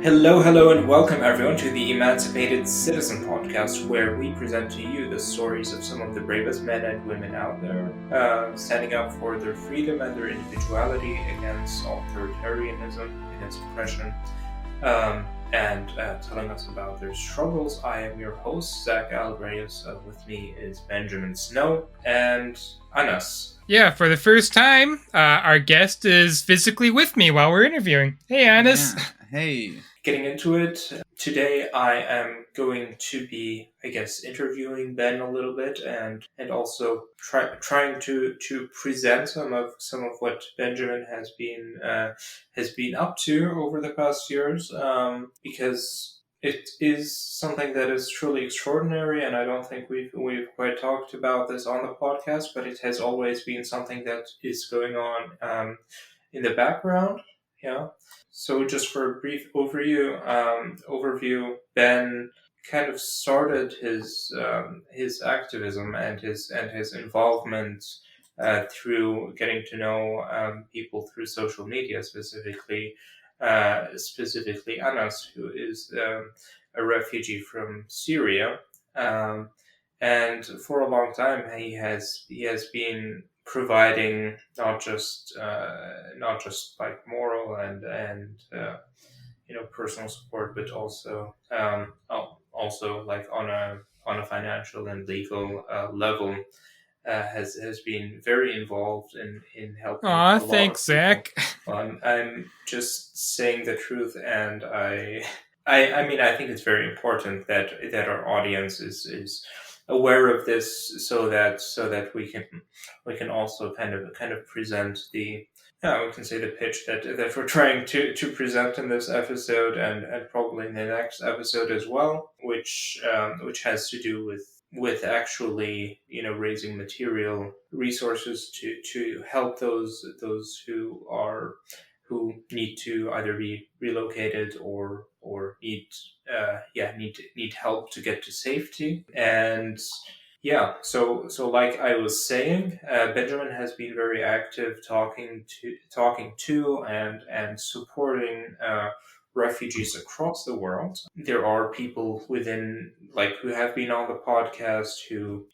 Hello, hello, and welcome everyone to the Emancipated Citizen podcast, where we present to you the stories of some of the bravest men and women out there, standing up for their freedom and their individuality against authoritarianism, against oppression, and telling us about their struggles. I am your host, zacaalrayyis. With me is Benjamin Snow and Anas. Yeah, for the first time, our guest is physically with me while we're interviewing. Hey, Anis. Yeah. Hey. Getting into it, today I am going to be, interviewing Ben a little bit and also trying to present some of what Benjamin has been up to over the past years, because it is something that is truly extraordinary, and I don't think we've quite talked about this on the podcast, but it has always been something that is going on in the background. Yeah. So just for a brief overview, Ben kind of started his activism and his involvement through getting to know people through social media, specifically Anas, who is a refugee from Syria, and for a long time he has been providing not just like moral and personal support, but also like on a financial and legal level, has been very involved in helping. Aw, thanks, Zach. I'm just saying the truth, and I think it's very important that our audience is aware of this, so that we can also kind of present we can say the pitch that we're trying to present in this episode, and probably in the next episode as well, which has to do with actually raising material resources to help those who need to either be relocated or need help to get to safety. And so like I was saying, Benjamin has been very active talking to and supporting refugees across the world. There are people within, like, who have been on the podcast who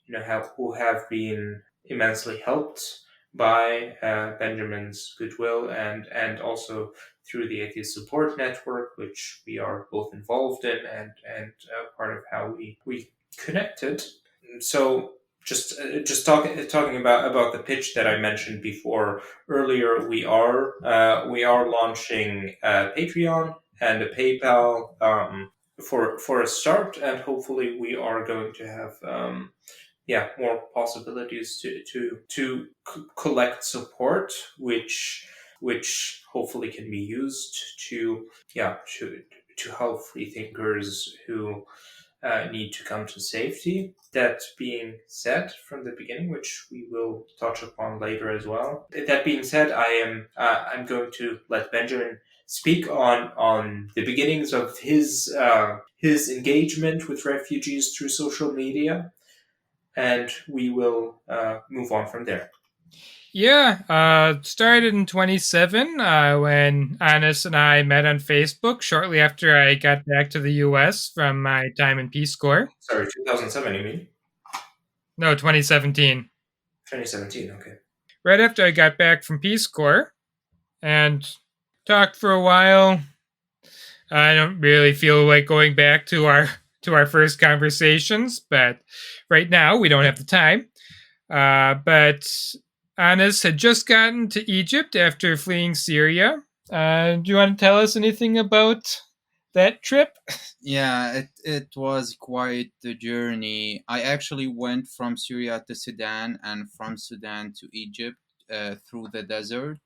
have been immensely helped by Benjamin's goodwill, and also through the Atheist Support Network, which we are both involved in, and part of how we connected. So just talking about the pitch that I mentioned before earlier, we are launching a Patreon and a PayPal for a start, and hopefully we are going to have more possibilities to collect support, which hopefully can be used to help free thinkers who need to come to safety. That being said, from the beginning, which we will touch upon later as well. That being said, I'm going to let Benjamin speak on the beginnings of his engagement with refugees through social media, and we will move on from there. Yeah, started in 2017 when Anis and I met on Facebook shortly after I got back to the U.S. from my time in Peace Corps. Sorry, 2007, you mean? No, 2017. 2017, okay. Right after I got back from Peace Corps, and talked for a while. I don't really feel like going back to our first conversations, but right now we don't have the time. But Anis had just gotten to Egypt after fleeing Syria. Do you want to tell us anything about that trip? Yeah, it was quite the journey. I actually went from Syria to Sudan and from Sudan to Egypt through the desert.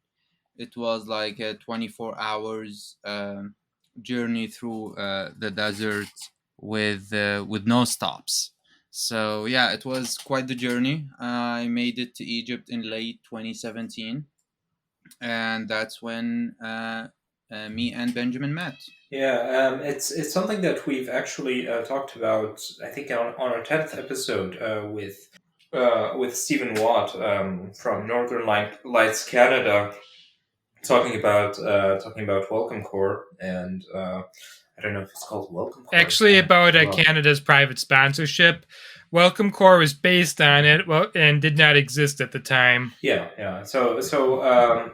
It was like a 24 hours journey through the desert with no stops. So yeah, it was quite the journey. I made it to Egypt in late 2017, and that's when me and Benjamin met. Yeah, it's something that we've actually talked about, I think, on our 10th episode with Stephen Watt from Northern Lights Canada. talking about Welcome Corps, and I don't know if it's called Welcome Corps. Actually, about well, Canada's private sponsorship. Welcome Corps was based on it, and did not exist at the time. Yeah. So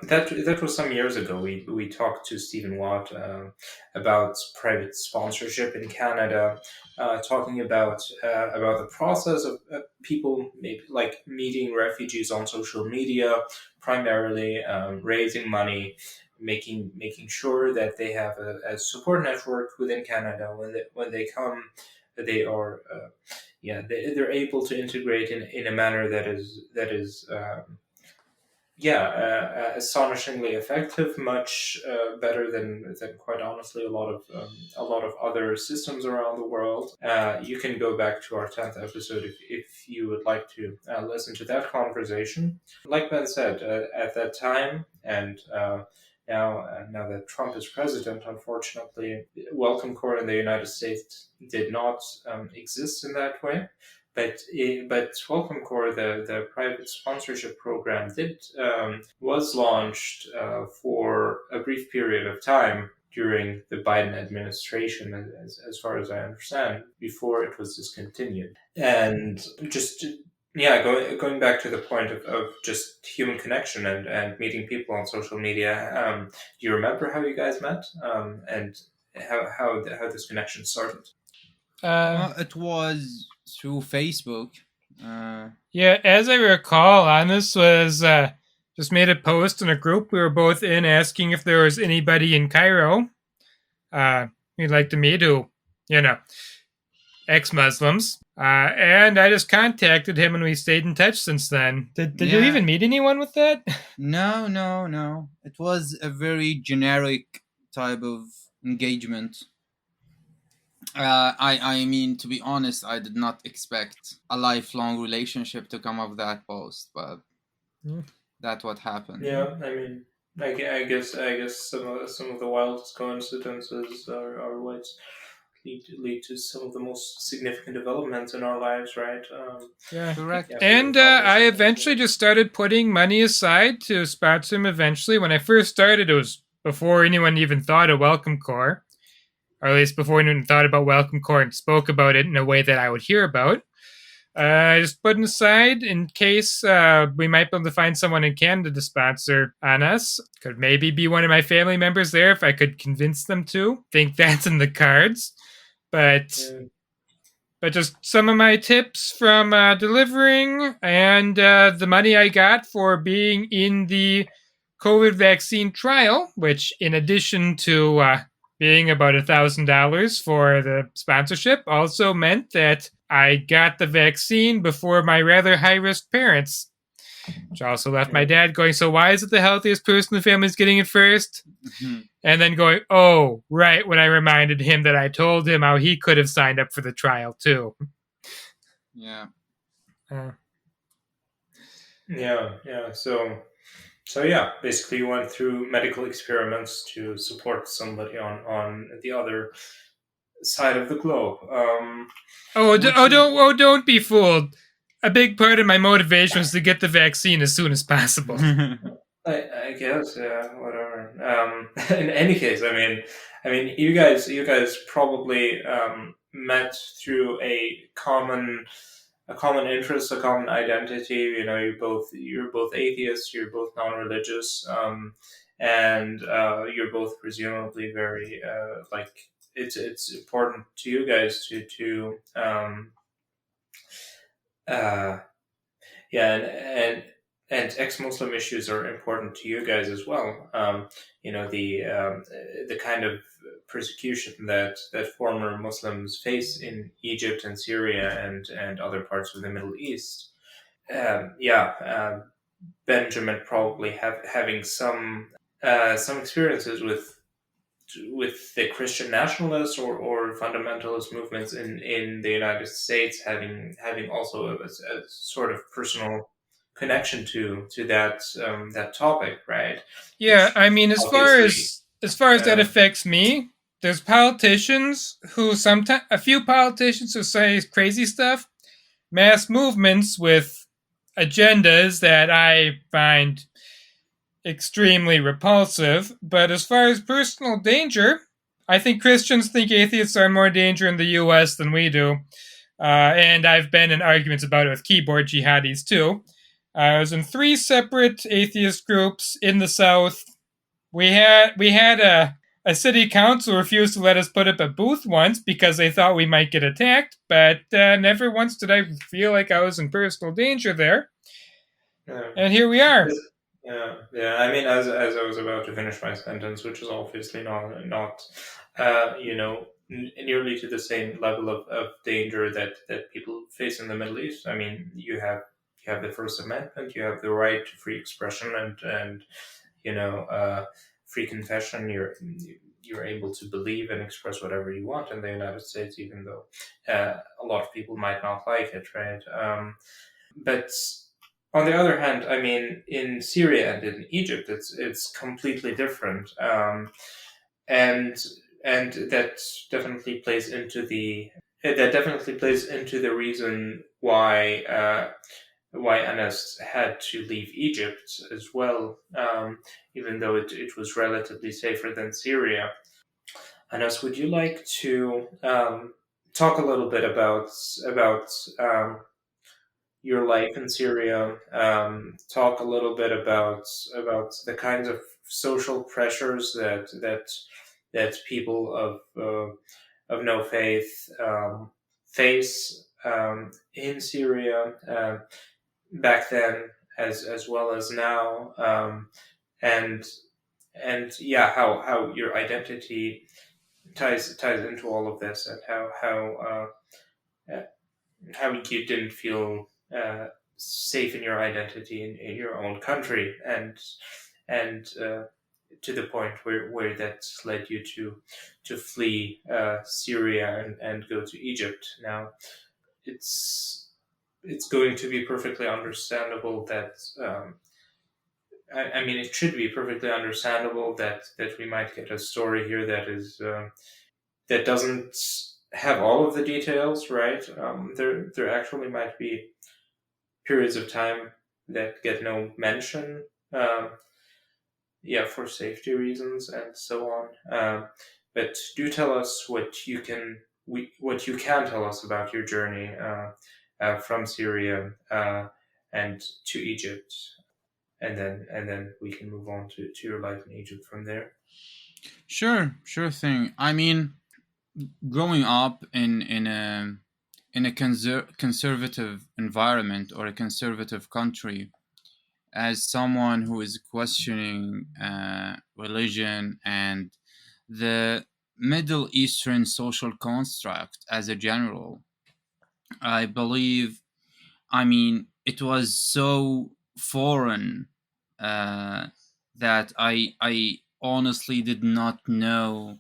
that was some years ago. We talked to Stephen Watt about private sponsorship in Canada, talking about the process of people maybe like meeting refugees on social media, primarily raising money, making sure that they have a support network within Canada when they come. They are they're able to integrate in a manner that is astonishingly effective, much better than quite honestly a lot of other systems around the world. You can go back to our 10th episode if you would like to listen to that conversation. Like Ben said, at that time, and now that Trump is president, unfortunately, Welcome Corps in the United States did not exist in that way. But Welcome Corps, the private sponsorship program, was launched for a brief period of time during the Biden administration, as far as I understand, before it was discontinued. And just going back to the point of just human connection and meeting people on social media. Do you remember how you guys met and how this connection started? It was through Facebook. Yeah, as I recall, Honest was just made a post in a group we were both in asking if there was anybody in Cairo he'd like to meet who, ex-Muslims. And I just contacted him and we stayed in touch since then. Did you Yeah. even meet anyone with that? No. It was a very generic type of engagement. I mean, to be honest, I did not expect a lifelong relationship to come of that post, but that's what happened. Yeah, I mean, I guess some of the wildest coincidences are what lead to some of the most significant developments in our lives, right? Yeah, correct. Yeah, and I eventually just started putting money aside to sponsor him eventually. When I first started, it was before anyone even thought of Welcome Corps, or at least before anyone thought about Welcome Corps and spoke about it in a way that I would hear about. I just put it aside in case we might be able to find someone in Canada to sponsor on us. Could maybe be one of my family members there if I could convince them to. Think that's in the cards. But just some of my tips from delivering and the money I got for being in the COVID vaccine trial, which in addition to being about $1,000 for the sponsorship, also meant that I got the vaccine before my rather high-risk parents, which also left my dad going, so why is it the healthiest person in the family is getting it first? Mm-hmm. And then going, oh, right, when I reminded him that I told him how he could have signed up for the trial too. Yeah. So yeah, basically you went through medical experiments to support somebody on the other side of the globe. Don't be fooled. A big part of my motivation was to get the vaccine as soon as possible. I guess, yeah, whatever. In any case, I mean, you guys probably met through a common interest, a common identity. You know, you're both atheists, you're both non-religious, and you're both presumably very like it's important to you guys to and ex-Muslim issues are important to you guys as well. The kind of persecution that former Muslims face in Egypt and Syria and other parts of the Middle East. Benjamin probably having some experiences with the Christian nationalist or fundamentalist movements in the United States, having also a sort of personal connection to that topic, right? Yeah, Which I mean, as far as that affects me, there's politicians who a few politicians who say crazy stuff, mass movements with agendas that I find extremely repulsive. But as far as personal danger, I think Christians think atheists are more danger in the US than we do. And I've been in arguments about it with keyboard jihadis too. I was in three separate atheist groups in the South. We had a city council refuse to let us put up a booth once because they thought we might get attacked, but never once did I feel like I was in personal danger there. Yeah. And here we are. Yeah. I mean, as I was about to finish my sentence, which is obviously not nearly to the same level of danger that people face in the Middle East. I mean, you have the First Amendment, you have the right to free expression and free confession. You're able to believe and express whatever you want in the United States, even though a lot of people might not like it, right? But on the other hand, I mean, in Syria and in Egypt, it's completely different, and and that definitely plays into the reason why Anas had to leave Egypt as well, even though it was relatively safer than Syria. Anas, would you like to talk a little bit about your life in Syria? Talk a little bit about the kinds of social pressures that people of no faith face in Syria back then as well as now, and yeah, how your identity ties into all of this, and how you didn't feel safe in your identity in your own country, and to the point where that led you to flee Syria and go to Egypt. Now, it's it's going to be perfectly understandable that I mean, it should be perfectly understandable that we might get a story here that doesn't have all of the details, right? There actually might be periods of time that get no mention, yeah, for safety reasons and so on. But do tell us what you can tell us about your journey from Syria and to Egypt, and then we can move on to your life in Egypt from there. Sure thing. I mean, growing up in a conservative environment or a conservative country, as someone who is questioning religion and the Middle Eastern social construct as a general, I believe, I mean, it was so foreign uh, that I honestly did not know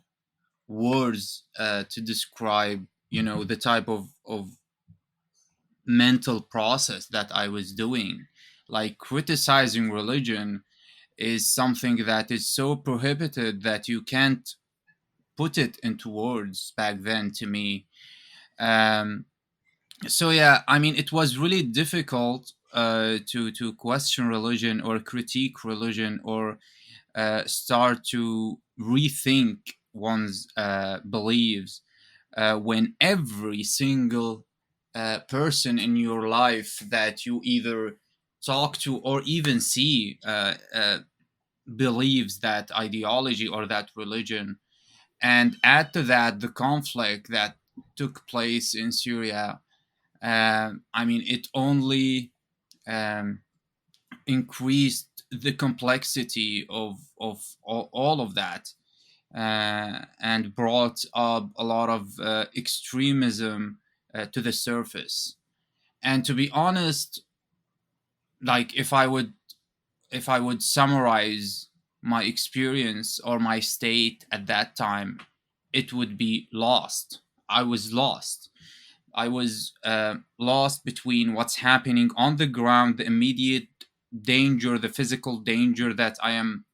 words to describe, the type of mental process that I was doing. Like, criticizing religion is something that is so prohibited that you can't put it into words back then to me. Um, so yeah, I mean, it was really difficult to question religion or critique religion or start to rethink one's beliefs when every single person in your life that you either talk to or even see believes that ideology or that religion. And add to that the conflict that took place in Syria. I mean, it only um, increased the complexity of all of that, and brought up a lot of extremism to the surface. And to be honest, like, if I would summarize my experience or my state at that time, it would be lost. I was lost. I was lost between what's happening on the ground, the immediate danger, the physical danger that I am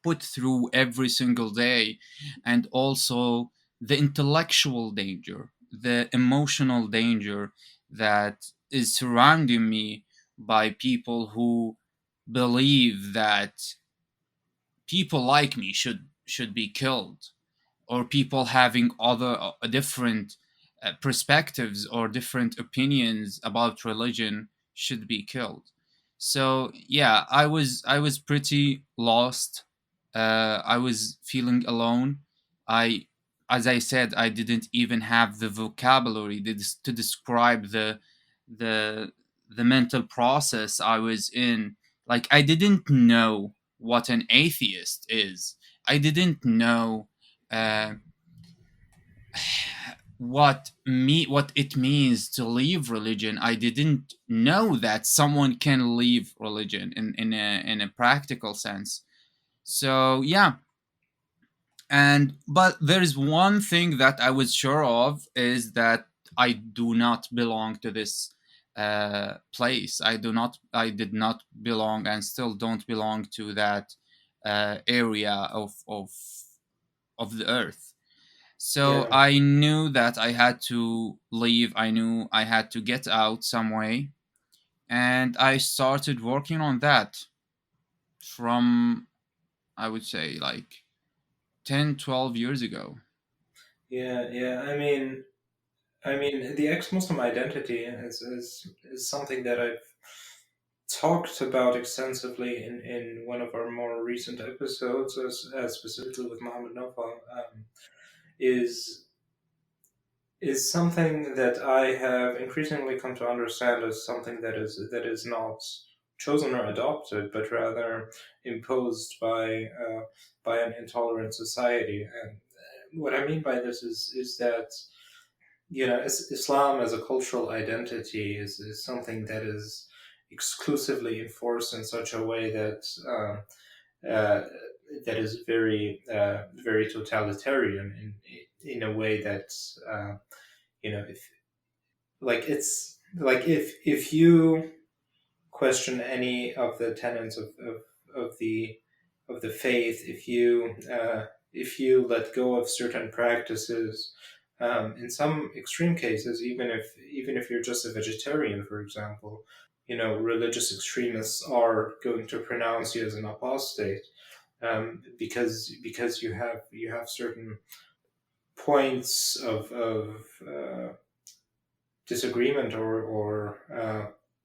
put through every single day, and also the intellectual danger, the emotional danger that is surrounding me by people who believe that people like me should be killed, or people having other different perspectives or different opinions about religion should be killed. So yeah, I was pretty lost. I was feeling alone. I, as I said, I didn't even have the vocabulary to describe the the mental process I was in. Like, I didn't know what an atheist is. I didn't know uh, what it means to leave religion. I didn't know that someone can leave religion in a practical sense. So yeah, and but there is one thing that I was sure of, is that I do not belong to this place. I did not belong, and still don't belong to that area of the earth. So Yeah, I knew that I had to leave. I knew I had to get out some way. And I started working on that from, I would say, like 10, 12 years ago. yeah, yeah. I mean, the ex-Muslim identity is something that I've talked about extensively in one of our more recent episodes, as specifically with Muhammad Nawfal, is is something that I have increasingly come to understand as something that is not chosen or adopted, but rather imposed by an intolerant society. And what I mean by this is that Islam as a cultural identity is something that is exclusively enforced in such a way uh, that is very totalitarian in a way that if if you question any of the tenets of the faith, if you let go of certain practices, in some extreme cases, even if you're just a vegetarian, for example, religious extremists are going to pronounce you as an apostate, because you have certain points of disagreement, or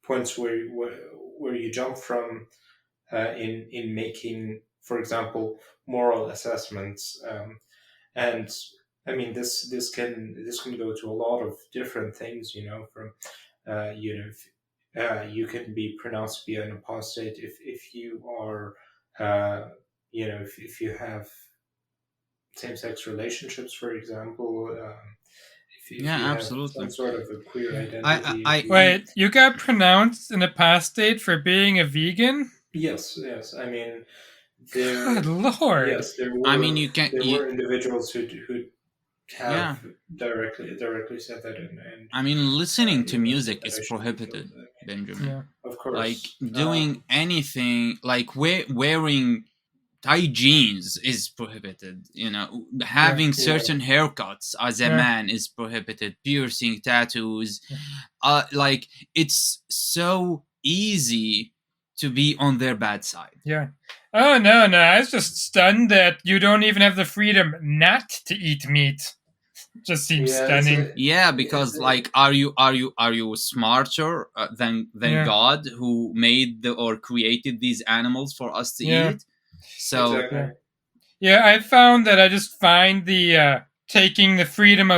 points where you jump from, in making, for example, moral assessments. And I mean, this can go to a lot of different things. From you can be pronounced to be an apostate if you are, if you have same-sex relationships, for example. If Yeah, you have some absolutely. sort of a queer I, identity, if I, you Wait, you got pronounced an apostate for being a vegan? Yes, yes. I mean, Good lord. yes, there I mean, were you can, there were individuals who have yeah. directly said that, and I mean, listening to said music that is I should be killed. prohibited, Benjamin. Yeah. Of Like, course. doing anything, like wearing tight jeans is prohibited. Yeah. Having Yeah, certain haircuts as a Yeah. man is prohibited. Piercing, tattoos, Yeah. like, it's so easy to be on their bad side. Yeah. Oh, no, no. I was just stunned that you don't even have the freedom not to eat meat. Just seems yeah. It's stunning. a Yeah, it's because, a like, are you smarter than Yeah. God, who made or created these animals for us to Yeah. eat? So exactly. Yeah. Yeah, I found that I just find the taking the freedom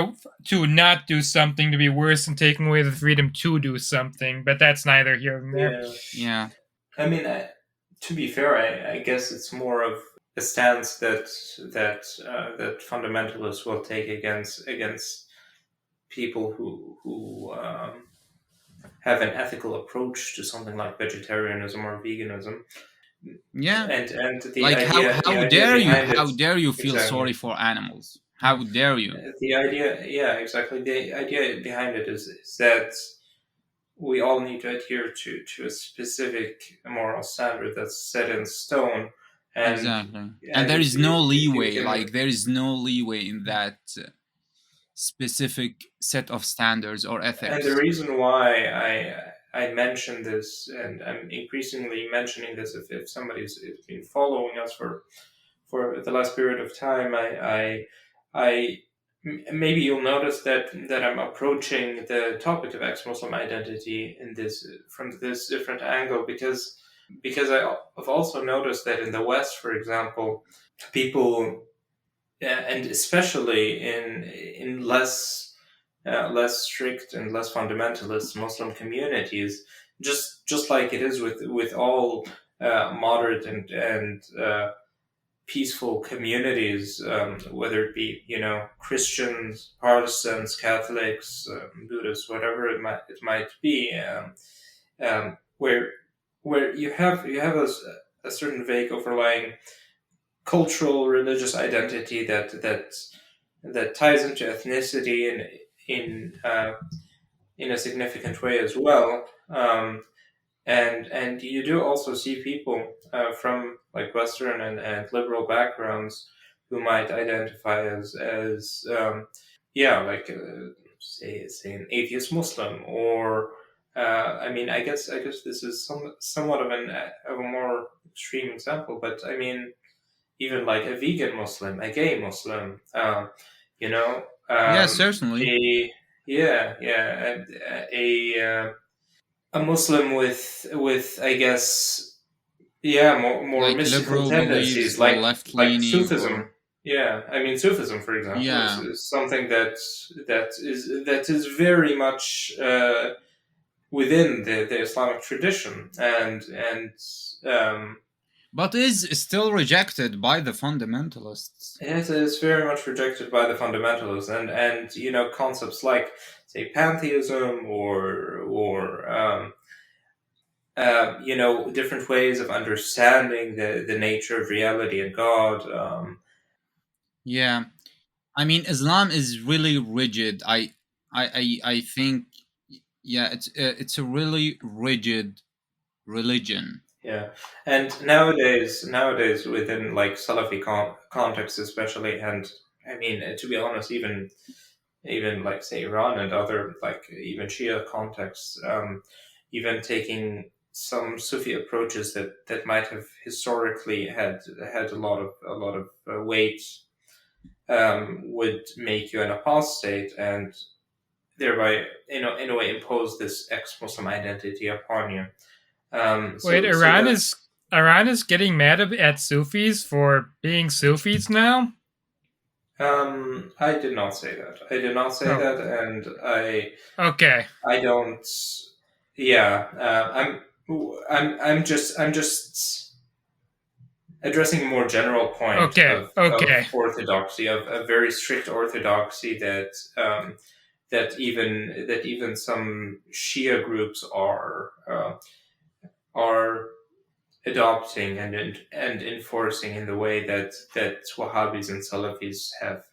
to not do something to be worse than taking away the freedom to do something, but that's neither here nor there. Yeah. yeah, I mean, to be fair, I guess it's more of a stance that fundamentalists will take against people who have an ethical approach to something like vegetarianism or veganism, yeah. and the Like, how idea the how idea dare you behind it. how dare you feel Exactly. sorry for animals? Yeah. How dare you? The idea, yeah, exactly. The idea behind it is that we all need to adhere to a specific moral standard that's set in stone, and Exactly. And and there is no if you leeway. can. Like, there is no leeway in that specific set of standards or And the ethics. reason why I mention this, and I'm increasingly mentioning this if somebody's been following us for the last period of time, I maybe you'll notice that I'm approaching the topic of ex-Muslim identity in this from this different angle because I've also noticed that in the West, for example, people and especially in less strict and less fundamentalist Muslim communities, just like it is with all moderate and peaceful communities, whether it be Christians, Protestants, Catholics, Buddhists, whatever it might be, where you have a certain vague overlying cultural religious identity that ties into ethnicity in a significant way as well. And you do also see people from like Western and liberal backgrounds who might identify as like say an atheist Muslim, or I mean I guess this is somewhat of a more extreme example, but I mean even like a vegan Muslim, a gay Muslim, you know, Yeah, certainly. a yeah, a Muslim with I guess more Like mystical liberal beliefs tendencies, or like left leaning or Sufism. Yeah, I mean Sufism, for example, is, yeah. is something that is very much within the Islamic tradition, and um, But is still rejected by the fundamentalists. it is very much rejected by the fundamentalists, and concepts like say pantheism or different ways of understanding the nature of reality and God. Yeah. I mean, Islam is really rigid. I think, yeah, it's a really rigid religion. Yeah, and nowadays within like Salafi context especially, and I mean to be honest, even like say Iran and other like even Shia contexts, even taking some Sufi approaches that might have historically had a lot of weight, would make you an apostate and thereby in a way impose this ex-Muslim identity upon you. Wait, So that's Iran is getting mad at Sufis for being Sufis now? I did not say that. I did not say Oh, that, and okay. I don't. Yeah, I'm just addressing a more general point Okay. of Okay. orthodoxy, of a very strict orthodoxy that even some Shia groups are adopting and enforcing in the way that Wahhabis and Salafis have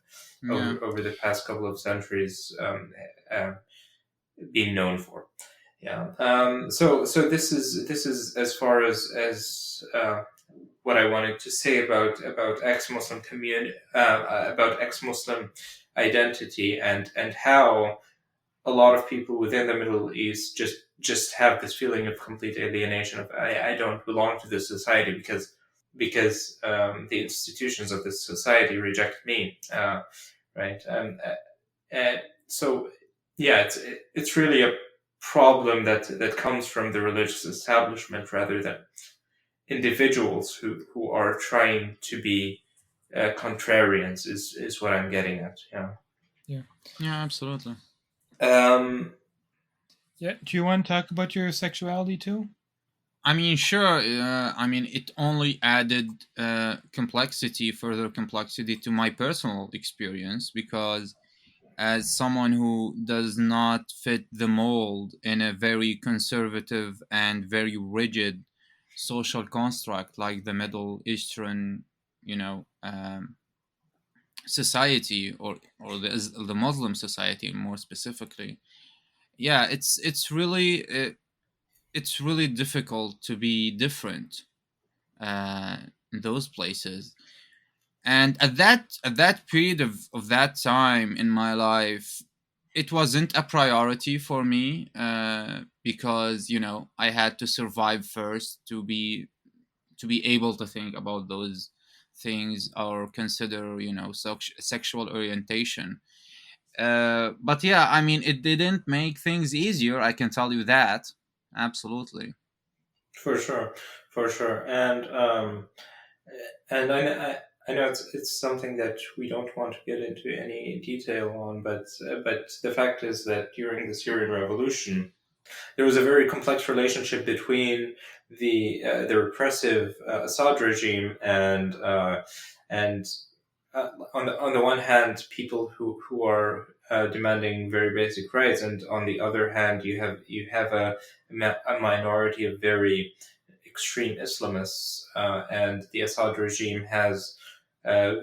Yeah. over the past couple of centuries uh, been known for. Yeah. So this is as far as what I wanted to say about ex-Muslim community, about ex-Muslim identity, and how a lot of people within the Middle East just have this feeling of complete alienation of I don't belong to this society because the institutions of this society reject me, right? So yeah, it's really a problem that comes from the religious establishment rather than individuals who are trying to be contrarians is what I'm getting at. Yeah. Yeah. Yeah, absolutely. Um, Yeah. Do you want to talk about your sexuality too? I mean, sure. I mean, it only added further complexity to my personal experience because, as someone who does not fit the mold in a very conservative and very rigid social construct like the Middle Eastern, you know, society or the Muslim society more specifically, yeah, it's really difficult to be different in those places. And at that period of that time in my life, It wasn't a priority for me because I had to survive first to be able to think about those things or consider sexual orientation. But yeah, I mean, it didn't make things easier, I can tell you that. Absolutely. For sure, for sure, and I know it's something that we don't want to get into any detail on, but the fact is that during the Syrian Revolution, there was a very complex relationship between the repressive Assad regime and on the one hand, people who are demanding very basic rights, and on the other hand, you have a minority of very extreme Islamists, and the Assad regime has uh,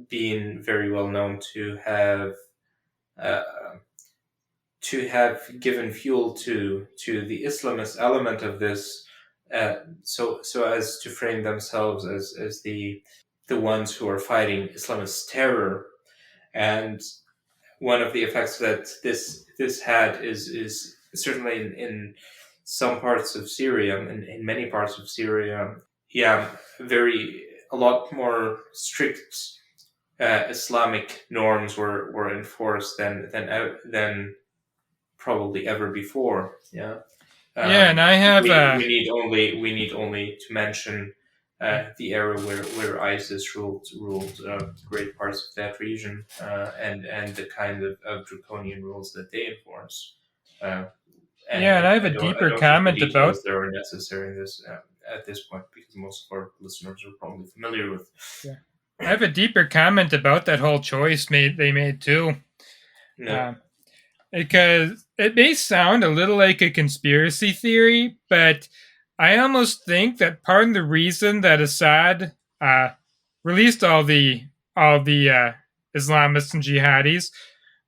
been very well known uh, to have given fuel to the Islamist element of this, so as to frame themselves as the ones who are fighting Islamist terror. And one of the effects that this had is certainly in some parts of Syria, in many parts of Syria, yeah, very a lot more strict Islamic norms were enforced than probably ever before. Yeah. Yeah, and I have We need only to mention the era where ISIS ruled great parts of that region, and the kind of draconian rules that they enforce. Uh, and yeah, and I have a I deeper don't think the comment details about there are necessary in this at this point, because most of our listeners are probably familiar with. yeah. I have a deeper comment about that whole choice they made too. No. Uh, because it may sound a little like a conspiracy theory, but I almost think that part of the reason that Assad released all the Islamists and jihadis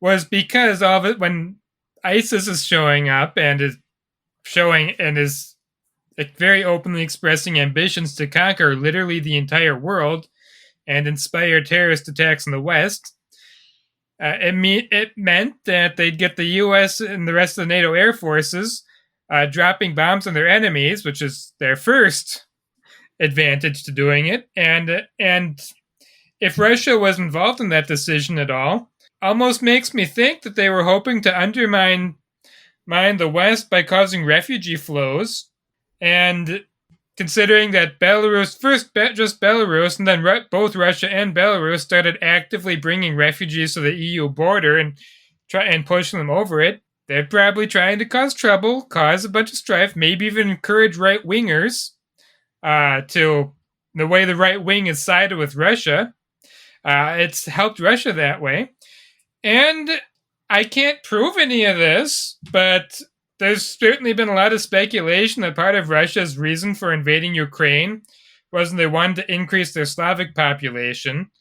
was because of it when ISIS is showing up and is very openly expressing ambitions to conquer literally the entire world and inspire terrorist attacks in the West. It meant that they'd get the U.S. and the rest of the NATO air forces dropping bombs on their enemies, which is their first advantage to doing it. And if Russia was involved in that decision at all, almost makes me think that they were hoping to undermine the West by causing refugee flows. And considering that Belarus, just Belarus, and then both Russia and Belarus started actively bringing refugees to the EU border and pushing them over it, they're probably trying to cause trouble, cause a bunch of strife, maybe even encourage right wingers to the way the right wing is sided with Russia. It's helped Russia that way. And I can't prove any of this, but there's certainly been a lot of speculation that part of Russia's reason for invading Ukraine was they wanted to increase their Slavic population.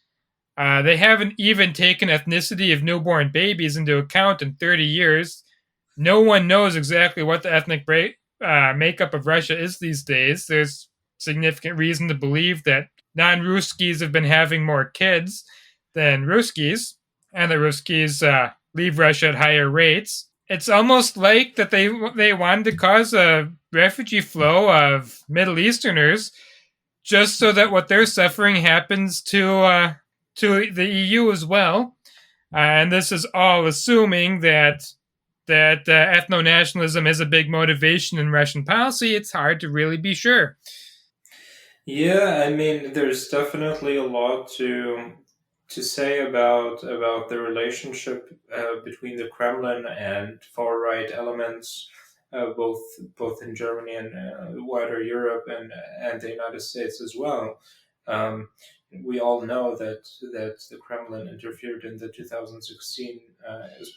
They haven't even taken ethnicity of newborn babies into account in 30 years. No one knows exactly what the ethnic makeup of Russia is these days. There's significant reason to believe that non-Ruskies have been having more kids than Ruskies, and the Ruskies leave Russia at higher rates. It's almost like that they wanted to cause a refugee flow of Middle Easterners just so that what they're suffering happens to the EU as well. And this is all assuming that ethno nationalism is a big motivation in Russian policy. It's hard to really be sure. Yeah, I mean, there's definitely a lot to say about the relationship between the Kremlin and far right elements, both in Germany and wider Europe, and the United States as well. Um, we all know that the Kremlin interfered in the 2016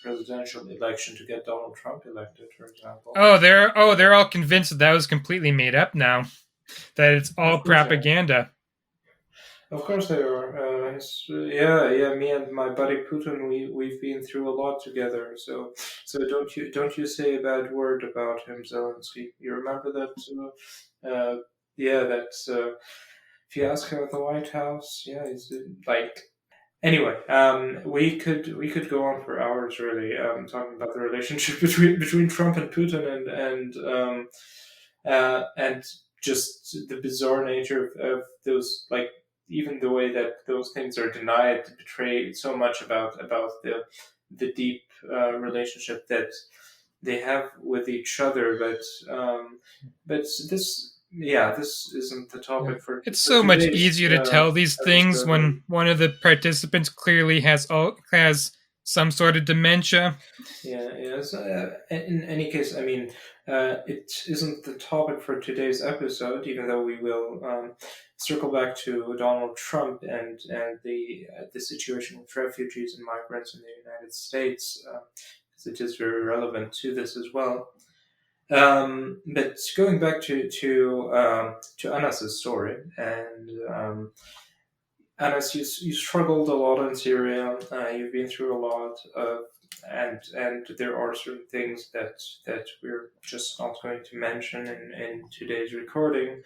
presidential election to get Donald Trump elected, for example. They're all convinced that was completely made up now. That it's all Of course, propaganda. of course they are. Yeah. Me and my buddy Putin, we've been through a lot together. So don't you say a bad word about him, Zelensky. You remember that? Yeah, that's. If you ask him at the White House, yeah, he's like Anyway, we could go on for hours really, talking about the relationship between Trump and Putin, and just the bizarre nature of those, like, even the way that those things are denied betray so much about the deep relationship that they have with each other. But this, yeah, this isn't the Yeah. topic It's for so much today's easier to tell these things episode. when one of the participants clearly has some sort of dementia. Yeah, yeah. So, in any case, I mean, it isn't the topic for today's episode, even though we will circle back to Donald Trump and the situation with refugees and migrants in the United States, because it is very relevant to this as well. But going back to Anas's story, and Anas, you struggled a lot in Syria. You've been through a lot of, and there are certain things that we're just not going to mention in today's recording.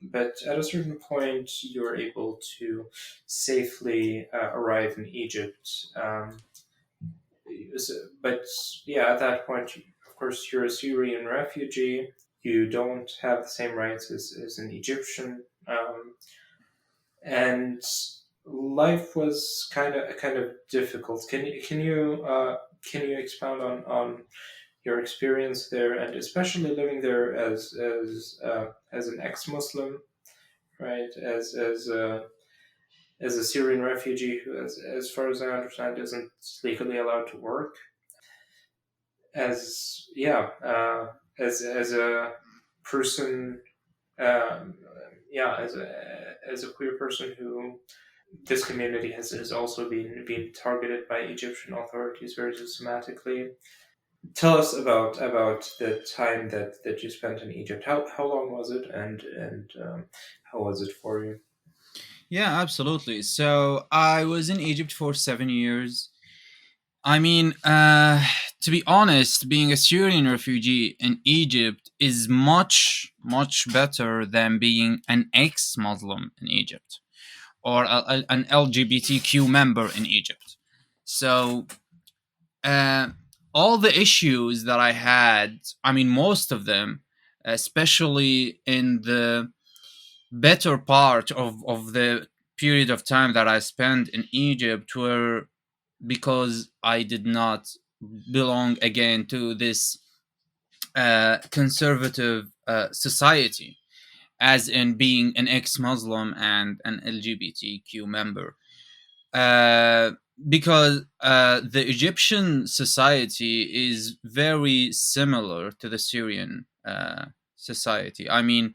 But at a certain point, you're able to safely arrive in Egypt. But yeah, at that point, of course, you're a Syrian refugee. You don't have the same rights as an Egyptian. And life was kind of difficult. Can you expound on your experience there, and especially living there as an ex-Muslim, right? As a Syrian refugee who, as far as I understand, isn't legally allowed to work. As yeah, as a person, um, yeah, as a queer person who this community has also been targeted by Egyptian authorities very systematically. Tell us about the time that you spent in Egypt. How long was it, and how was it for you? Yeah, absolutely. So I was in Egypt for 7 years. I mean, to be honest, being a Syrian refugee in Egypt is much, much better than being an ex Muslim in Egypt or an LGBTQ member in Egypt. So, uh, all the issues that I had, I mean, most of them, especially in the better part of the period of time that I spent in Egypt, were because I did not belong again to this conservative society, as in being an ex Muslim and an LGBTQ member. Uh, because the Egyptian society is very similar to the Syrian society. I mean,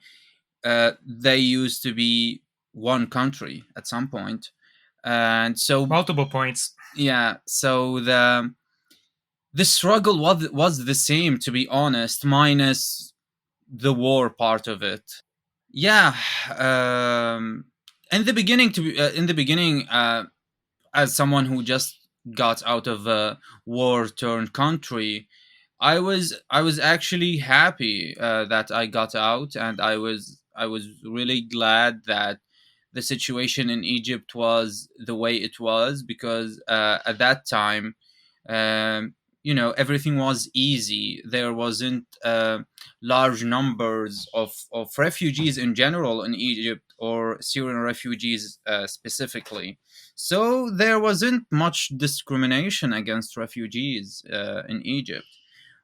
they used to be one country at some point, and so Multiple points. yeah, so the struggle was the same, to be honest, minus the war part of it. Yeah, in the beginning, as someone who just got out of a war-torn country, I was actually happy that I got out, and I was really glad that the situation in Egypt was the way it was, because at that time, everything was easy. There wasn't large numbers of refugees in general in Egypt, or Syrian refugees specifically. So there wasn't much discrimination against refugees in Egypt.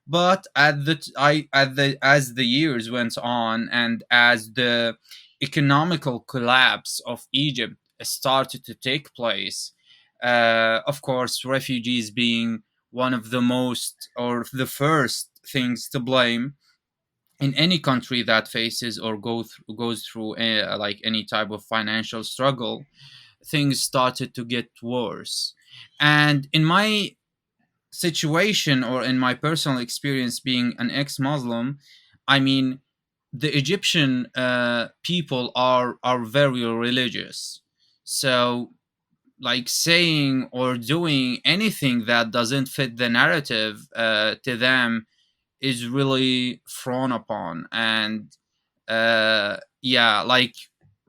But as the years went on, and as the economical collapse of Egypt started to take place, of course, refugees being one of the most or the first things to blame in any country that faces or goes through like any type of financial struggle, things started to get worse. And in my situation, or in my personal experience being an ex-Muslim, I mean, the Egyptian people are very religious. So, like, saying or doing anything that doesn't fit the narrative to them is really frowned upon. And yeah, like,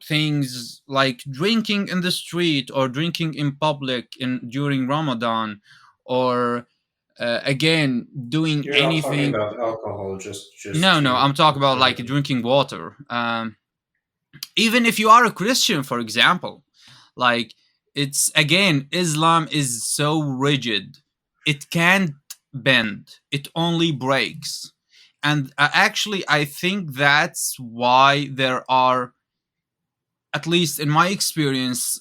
things like drinking in the street or drinking in public in during Ramadan, or again doing You're not talking anything. about alcohol, just No, no, I'm talking about like to drinking water. Even if you are a Christian, for example, like, it's again, Islam is so rigid, it can't bend, it only breaks. And actually, I think that's why there are, at least in my experience,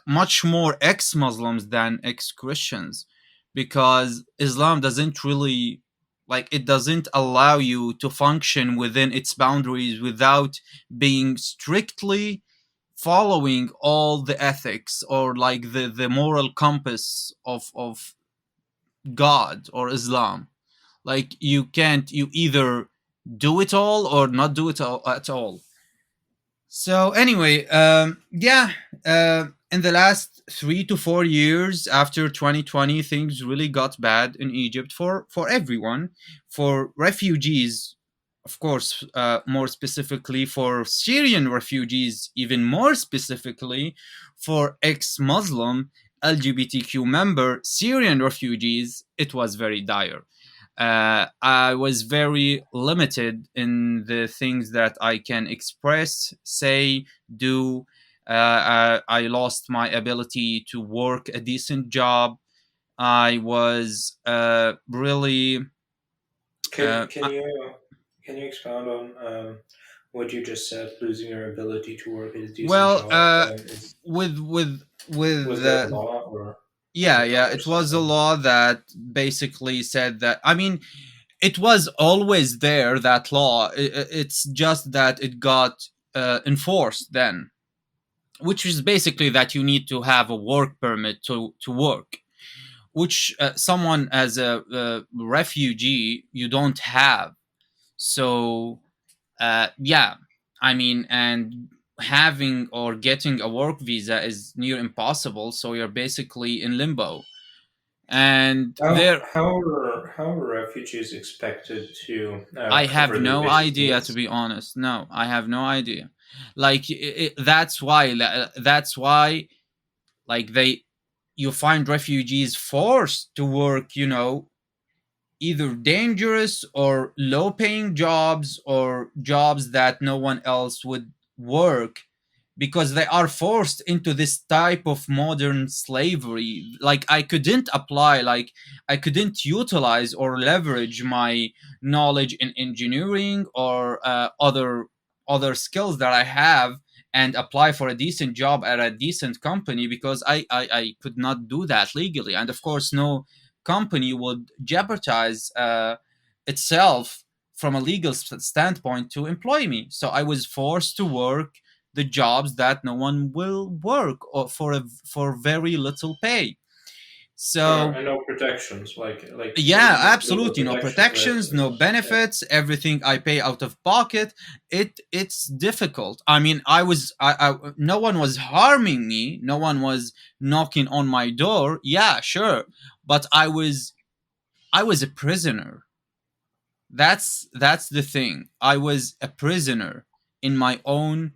much more ex-Muslims than ex-Christians, because Islam doesn't really, like, it doesn't allow you to function within its boundaries without being strictly following all the ethics, or like the moral compass of God or Islam. Like, you either do it all or not do it all, at all. So anyway, yeah, in the last 3 to 4 years after 2020, things really got bad in Egypt for everyone, for refugees, of course, more specifically for Syrian refugees, even more specifically for ex-Muslim LGBTQ member Syrian refugees. It was very dire. I was very limited in the things that I can express, say, do. I lost my ability to work a decent job. I was really. can Uh, can you can you expound on what you just said? Losing your ability to work at a decent well, job is with was with there a law, or can yeah, you yeah, tell it us was a something? law that basically said that. I mean, it was always there, that law. It's just that it got enforced then, which is basically that you need to have a work permit to work, which someone as a refugee you don't have. So yeah, I mean, and having or getting a work visa is near impossible, so you're basically in limbo. And there, How are refugees expected to I have cover their no basic idea, to needs? be honest. No, I have no idea. Like, that's why like they you find refugees forced to work, either dangerous or low paying jobs, or jobs that no one else would work, because they are forced into this type of modern slavery. Like, I couldn't utilize or leverage my knowledge in engineering or other skills that I have, and apply for a decent job at a decent company, because I could not do that legally. And of course, no company would jeopardize itself from a legal standpoint to employ me. So I was forced to work the jobs that no one will work, or for very little pay. Sure, So and no protections, like yeah, legal absolutely, no protections, right? protections, no Yeah. benefits, everything I pay out of pocket. It's difficult. I mean, no one was harming me, no one was knocking on my door, yeah, sure, but I was a prisoner. That's the thing. I was a prisoner in my own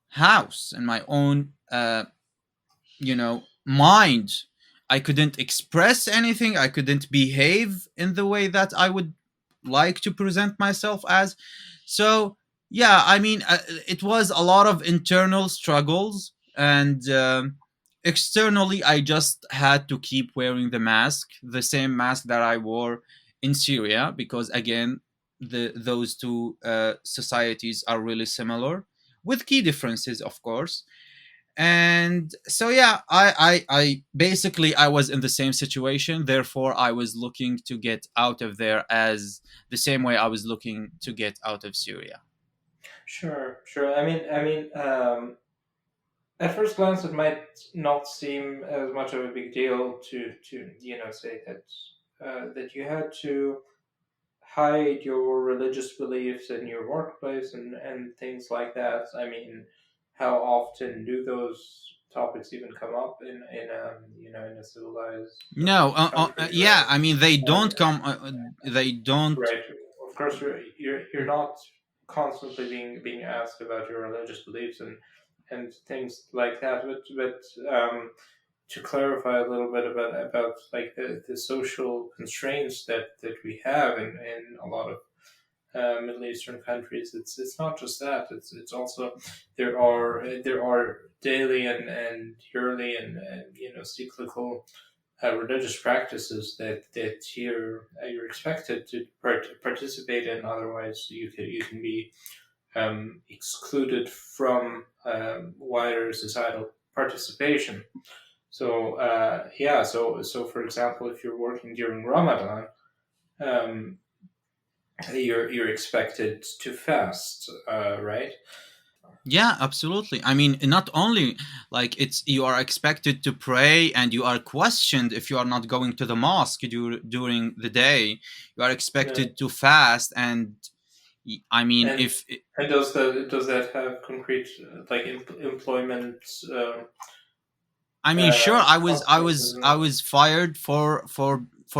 house, in my own mind. I couldn't express anything, I couldn't behave in the way that I would like to present myself as. So yeah, I mean, it was a lot of internal struggles, and externally I just had to keep wearing the same mask that I wore in Syria, because again, those two societies are really similar, with key differences, of course. And so yeah, I basically, I was in the same situation, therefore I was looking to get out of there, as the same way I was looking to get out of Syria. Sure, sure. At first glance, it might not seem as much of a big deal to say that that you had to hide your religious beliefs in your workplace and things like that. I mean, how often do those topics even come up in a civilized No, country, yeah, I right? mean, they And don't come, they don't. right, of course, you're not constantly being asked about your religious beliefs and things like that. But to clarify a little bit about like the social constraints that we have in a lot of Middle Eastern countries, it's not just that. It's also there are daily and yearly and cyclical religious practices that you're expected to participate in. Otherwise, you can be excluded from wider societal participation. So so for example, if you're working during Ramadan, um, you're expected to fast, right? Yeah, absolutely. I mean, not only like it's you are expected to pray, and you are questioned if you are not going to the mosque during the day. You are Yeah. expected to fast, and I mean, And if and does that have concrete like employment I mean, sure, consequences? I was fired for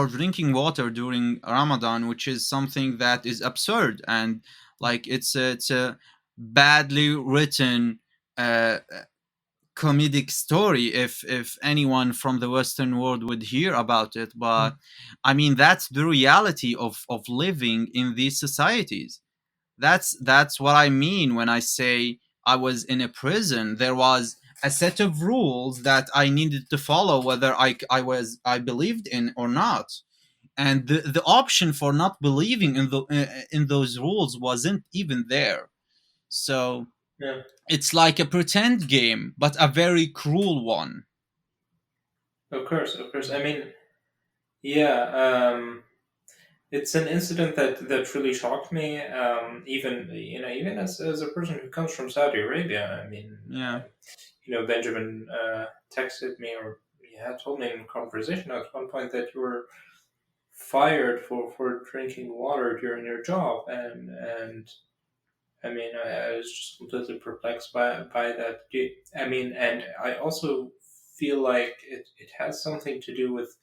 drinking water during Ramadan, which is something that is absurd, and like it's a badly written uh, comedic story if anyone from the Western world would hear about it. But I mean, that's the reality of living in these societies. That's what I mean when I say I was in a prison. There was a set of rules that I needed to follow, whether I believed in or not. And the option for not believing in those rules wasn't even there. So Yeah, it's like a pretend game, but a very cruel one. of course, of course. I mean, yeah, it's an incident that really shocked me. Even even as a person who comes from Saudi Arabia, I mean, Yeah. Benjamin texted me, or told me in conversation at one point that you were fired for drinking water during your job, and I mean, I was just completely perplexed by that. I mean, and I also feel like it has something to do with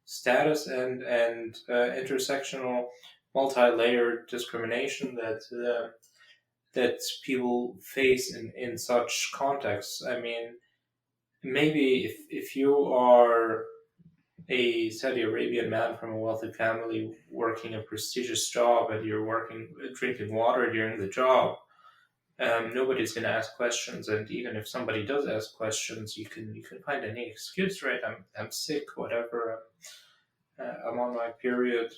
status and intersectional, multi-layered discrimination that people face in such contexts. I mean, maybe if you are a Saudi Arabian man from a wealthy family working a prestigious job and you're working drinking water during the job, nobody's going to ask questions. And even if somebody does ask questions, you can find any excuse, right? I'm sick, whatever. I'm on my period.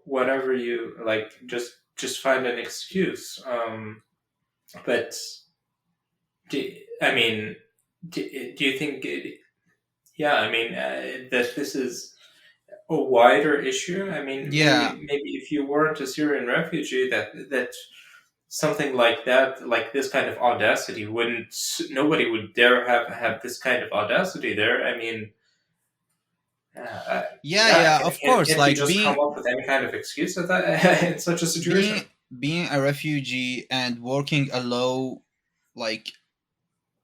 Whatever you like, just find an excuse. But do, I mean, do you think? Yeah, I mean that this is a wider issue. I mean, Yeah. maybe if you weren't a Syrian refugee, that something like that, like this kind of audacity, wouldn't nobody would dare have this kind of audacity there. I mean, Yeah, yeah, yeah, of course. can't you Like just come up with any kind of excuse at that in such a being situation? being a refugee and working like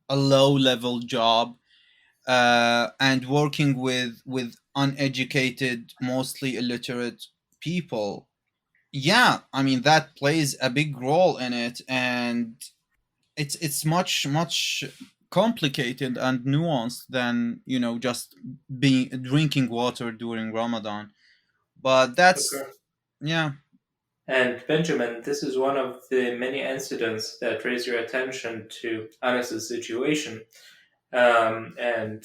a low level job, and working with uneducated, mostly illiterate people. Yeah, I mean, that plays a big role in it, and it's much complicated and nuanced than just being drinking water during Ramadan. But that's, Okay. yeah. And Benjamin, this is one of the many incidents that raise your attention to Anas's situation, and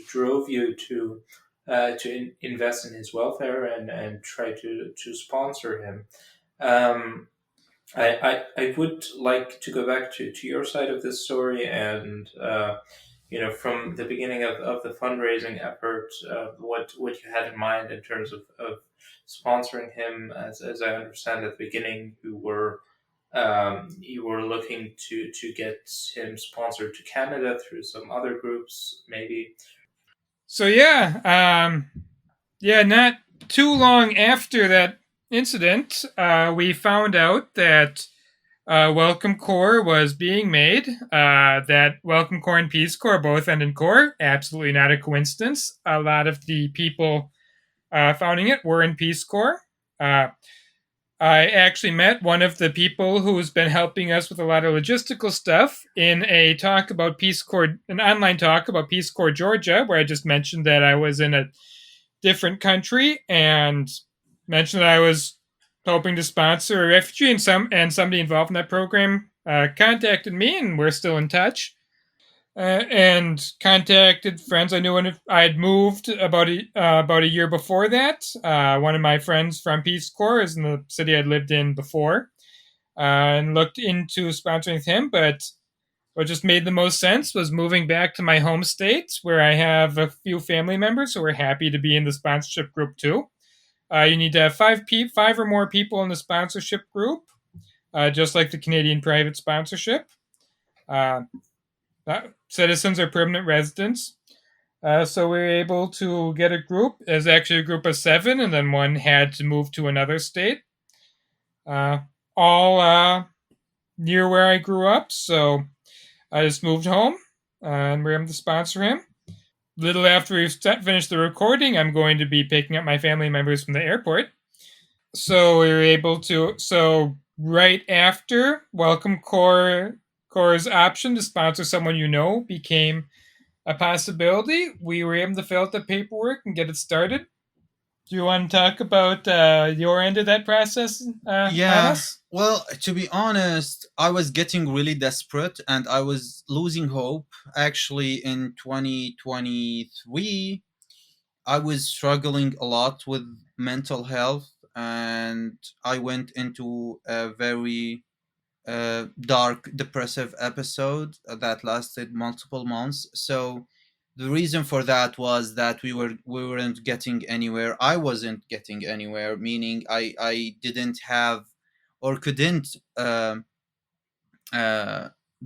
drove you to invest in his welfare and try to sponsor him. Um, I would like to go back to your side of this story and from the beginning of the fundraising effort, what you had in mind in terms of sponsoring him. As I understand at the beginning, you were looking to get him sponsored to Canada through some other groups, maybe. So yeah, not too long after that incident, we found out that Welcome Corps was being made. That Welcome Corps and Peace Corps both end in Corps. Absolutely not a coincidence. A lot of the people founding it were in Peace Corps. Uh, I actually met one of the people who's been helping us with a lot of logistical stuff in a talk about Peace Corps, an online talk about Peace Corps Georgia, where I just mentioned that I was in a different country and mentioned that I was hoping to sponsor a refugee, and somebody involved in that program contacted me, and we're still in touch. And contacted friends I knew when I had moved about a year before that. One of my friends from Peace Corps is in the city I'd lived in before, and looked into sponsoring him. But what just made the most sense was moving back to my home state, where I have a few family members who are happy to be in the sponsorship group too. You need to have five or more people in the sponsorship group, just like the Canadian private sponsorship. Uh, Citizens or permanent residents. So we were able to get a group. There's actually a group of 7, and then one had to move to another state. Uh, all near where I grew up. So I just moved home, and we're able to sponsor him. Little after we've finished the recording, I'm going to be picking up my family members from the airport. So we were able to. So right after Welcome Corps' option to sponsor someone you know became a possibility, we were able to fill out the paperwork and get it started. Do you want to talk about your end of that process, Yeah. Anas? Well, to be honest, I was getting really desperate and I was losing hope. Actually, in 2023, I was struggling a lot with mental health, and I went into a very dark, depressive episode that lasted multiple months. So the reason for that was that we weren't getting anywhere. I wasn't getting anywhere, meaning I didn't have or couldn't uh,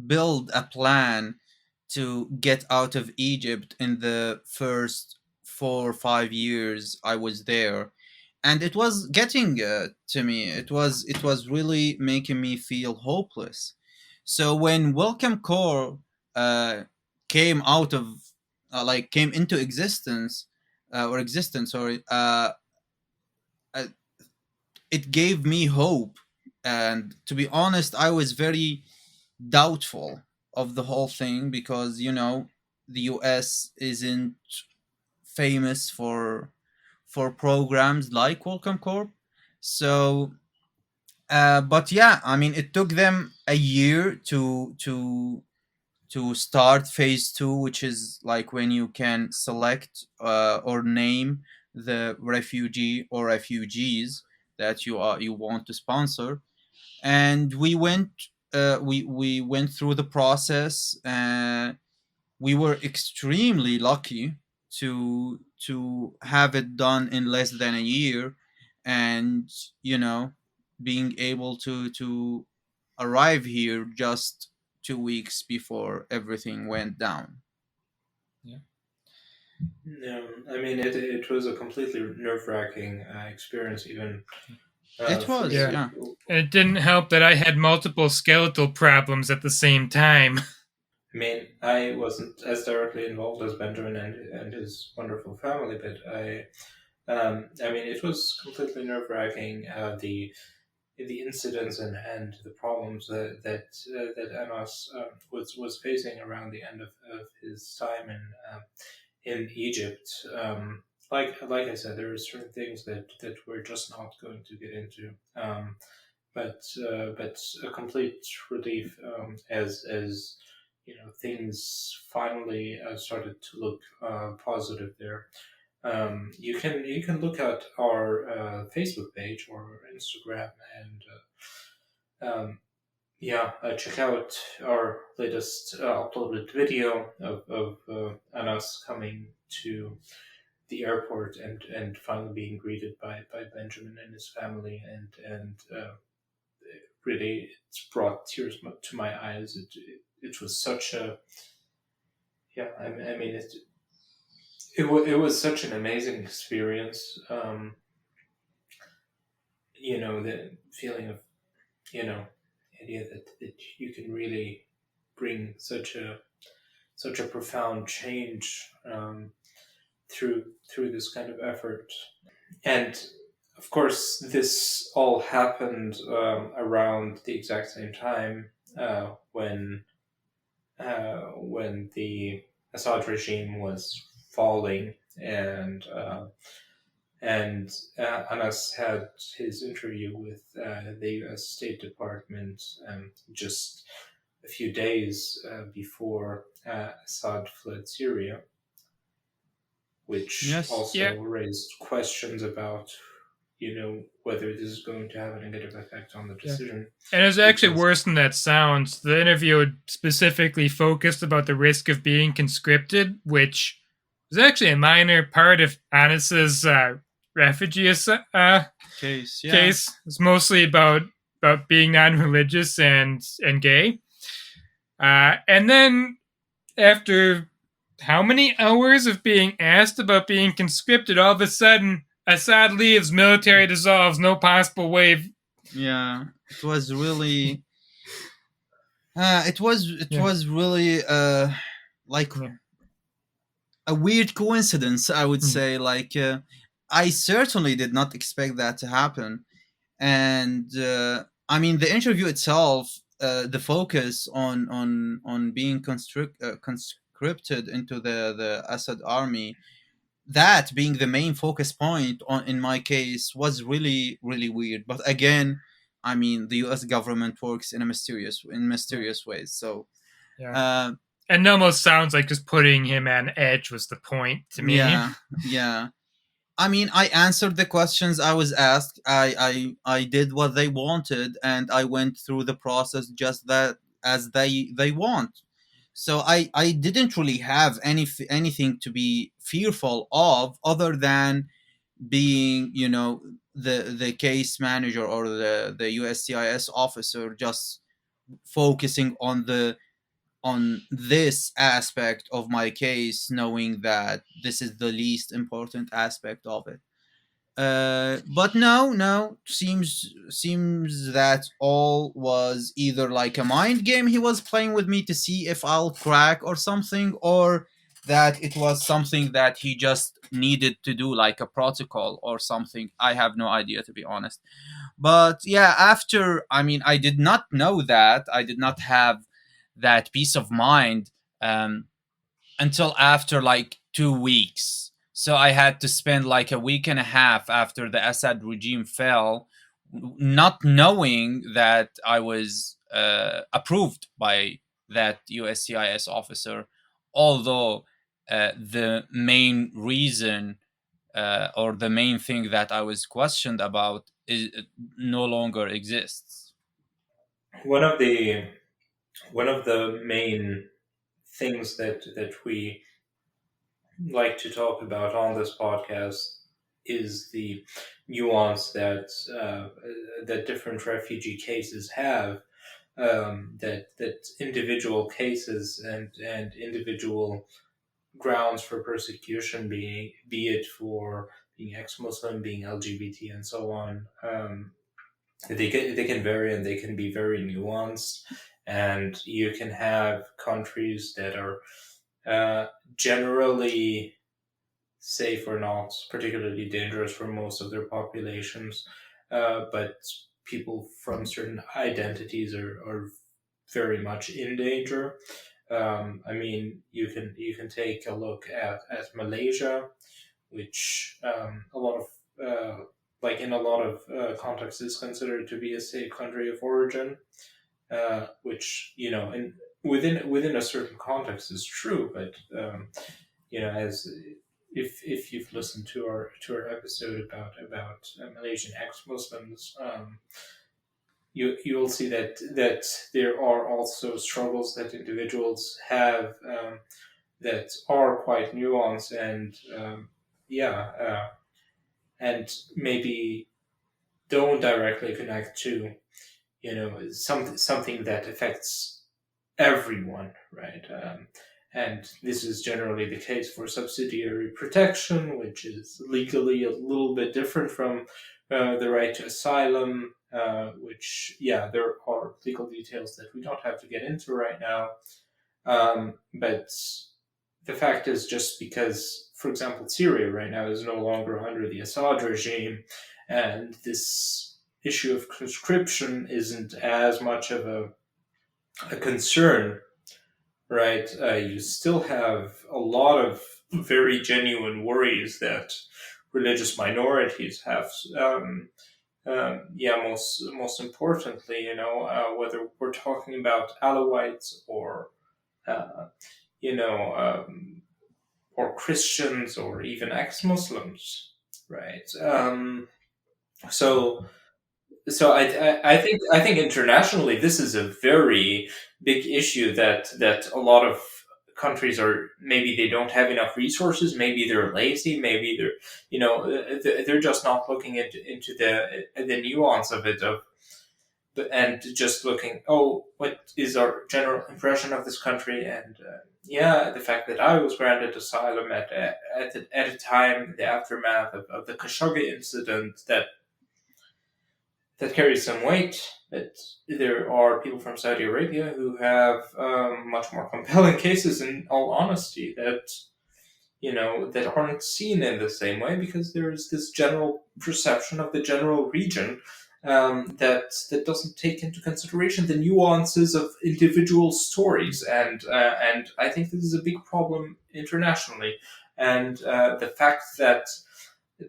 build a plan to get out of Egypt in the first 4 or 5 years I was there, and it was getting to me. It was really making me feel hopeless. So when Welcome Core uh, came out of came into existence or existence, sorry, uh, it gave me hope. And to be honest, I was very doubtful of the whole thing because the US isn't famous for programs like Welcome Corp. So, but yeah, I mean, it took them a year to start phase 2, which is like when you can select or name the refugee or refugees that you want to sponsor. And we went through the process. We were extremely lucky to have it done in less than a year, and you know being able to arrive here just 2 weeks before everything went down. Yeah. No, I mean it was a completely nerve wracking experience, even It for was, Yeah. me. yeah. And it didn't help that I had multiple skeletal problems at the same time. I mean, I wasn't as directly involved as Benjamin and his wonderful family, but I mean, it was completely nerve wracking. The incidents and the problems that Anas was facing around the end of his time in Egypt. Like I said, there are certain things that we're just not going to get into. But a complete relief as things finally started to look positive there. You can look at our Facebook page or Instagram and yeah, check out our latest uploaded video of Anas coming to the airport and finally being greeted by Benjamin and his family, and really it's brought tears to my eyes. It was such a yeah. I mean it was such an amazing experience. The feeling of you know the idea that you can really bring such a profound change through this kind of effort. And of course, this all happened around the exact same time when the Assad regime was falling, and Anas had his interview with the U.S. State Department just a few days before Assad fled Syria, which Yes. Yeah. also raised questions about, whether this is going to have a negative effect on the Yeah. decision. And it's actually Because worse than that sounds. The interview specifically focused about the risk of being conscripted, which is actually a minor part of Anas's refugee Case. Yeah. case. It's mostly about being non-religious and gay. And then after how many hours of being asked about being conscripted, all of a sudden Assad leaves, military dissolves, no possible way. Yeah. It was really. It Yeah. was really like Yeah. a weird coincidence, I would Mhm. say. Like I certainly did not expect that to happen, and I mean the interview itself, the focus on being conscripted into the Assad army, that being the main focus point on in my case was really really weird. But again, I mean the U.S. government works in Yeah. mysterious ways, so. Yeah. Uh, And it almost sounds like just putting him on edge was the point to me. yeah, yeah. I mean, I answered the questions I was asked. I did what they wanted, and I went through the process just that as they want. So I didn't really have anything to be fearful of, other than being, the case manager or the USCIS officer, just focusing on this aspect of my case, knowing that this is the least important aspect of it. But no, seems that all was either like a mind game he was playing with me to see if I'll crack or something, or that it was something that he just needed to do, like a protocol or something. I have no idea, to be honest. But yeah, after, I mean, I did not know that. I did not have that peace of mind um, until after like 2 weeks. So I had to spend like a week and a half after the Assad regime fell, not knowing that I was approved by that USCIS officer, although the main reason or the main thing that I was questioned about no longer exists. one of the one of the main things that we like to talk about on this podcast is the nuance that different refugee cases have. That individual cases and individual grounds for persecution, be it for being ex-Muslim, being LGBT, and so on. They can vary, and they can be very nuanced. And you can have countries that are generally safe or not particularly dangerous for most of their populations, but people from certain identities are very much in danger. I mean, you can take a look at Malaysia, which a lot of like in a lot of contexts is considered to be a safe country of origin, which in within a certain context is true, but as if you've listened to our episode about Malaysian ex-Muslims, you'll see that there are also struggles that individuals have that are quite nuanced, and yeah, and maybe don't directly connect to something that affects everyone, right? And this is generally the case for subsidiary protection, which is legally a little bit different from the right to asylum, which, yeah, there are legal details that we don't have to get into right now. But the fact is, just because, for example, Syria right now is no longer under the Assad regime, and this issue of conscription isn't as much of a concern, right? You still have a lot of very genuine worries that religious minorities have. Yeah, most importantly, whether we're talking about Alawites uh, you know, or Christians or even ex-Muslims, right? So I think internationally this is a very big issue that a lot of countries are, maybe they don't have enough resources, maybe they're lazy, maybe they're just not looking into the nuance of it, and just looking, oh, what is our general impression of this country? And yeah, the fact that I was granted asylum at a time, the aftermath of the Khashoggi incident, that carries some weight. But there are people from Saudi Arabia who have much more compelling cases, in all honesty, that aren't seen in the same way, because there's this general perception of the general region, that doesn't take into consideration the nuances of individual stories, and I think this is a big problem internationally, and the fact that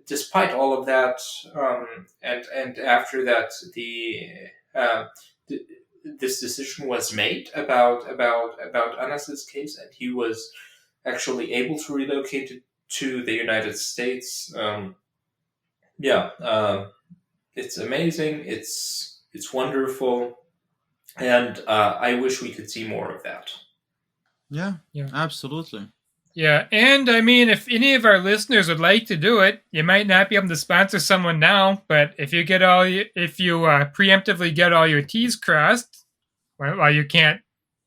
despite all of that, and after that, uh, th- this decision was made about Anas's case, and he was actually able to relocate to the United States. Yeah, it's amazing. It's wonderful, and I wish we could see more of that. Yeah, Yeah. absolutely. Yeah, and I mean, if any of our listeners would like to do it, you might not be able to sponsor someone now, but if you preemptively get all your T's crossed, well, you can't,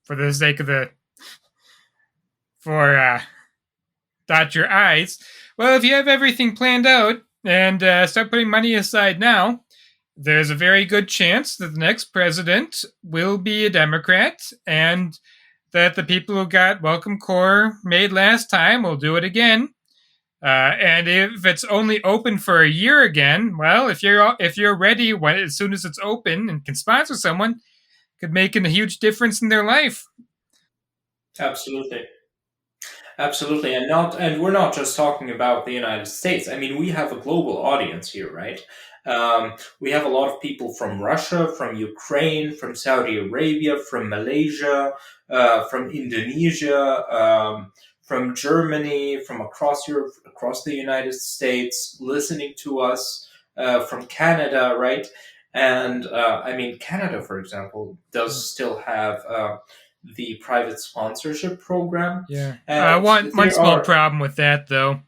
for the sake of dot your I's. Well, if you have everything planned out and start putting money aside now, there's a very good chance that the next president will be a Democrat, and that the people who got Welcome Corps made last time will do it again. And if it's only open for a year again, well, if you're ready as soon as it's open and can sponsor someone, could make a huge difference in their life. Absolutely. Absolutely, and we're not just talking about the United States. I mean, we have a global audience here, right? We have a lot of people from Russia, from Ukraine, from Saudi Arabia, from Malaysia, from Indonesia, from Germany, from across Europe, across the United States, listening to us, from Canada, right? And I mean, Canada, for example, does still have the private sponsorship program. Yeah. And One there small are, problem with that, though.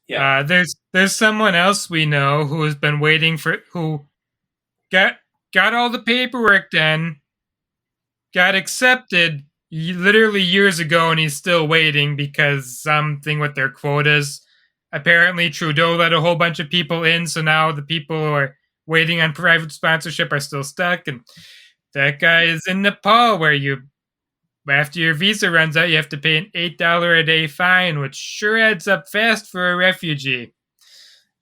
yeah, There's someone else we know who has been who got got all the paperwork done, got accepted literally years ago, and he's still waiting because something with their quotas. Apparently, Trudeau let a whole bunch of people in, so now the people who are waiting on private sponsorship are still stuck. And that guy is in Nepal, where after your visa runs out, you have to pay an $8 a day fine, which sure adds up fast for a refugee.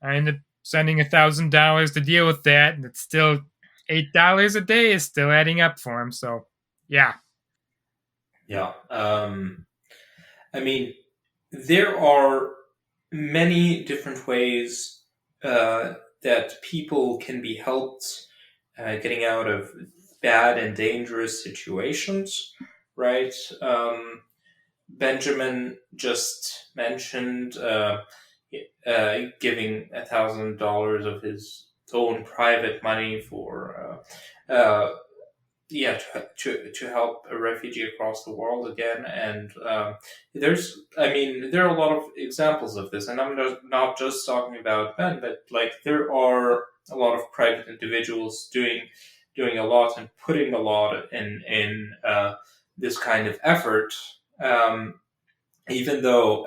I ended up sending $1,000 to deal with that, and it's still $8 a day is still adding up for him. So, yeah. yeah. I mean, there are many different ways that people can be helped getting out of bad and dangerous situations, right? Benjamin just mentioned giving $1,000 of his own private money for yeah, to help a refugee across the world again. And there are a lot of examples of this, and I'm not just talking about Ben, but like there are a lot of private individuals doing a lot and putting a lot in this kind of effort. Um, even though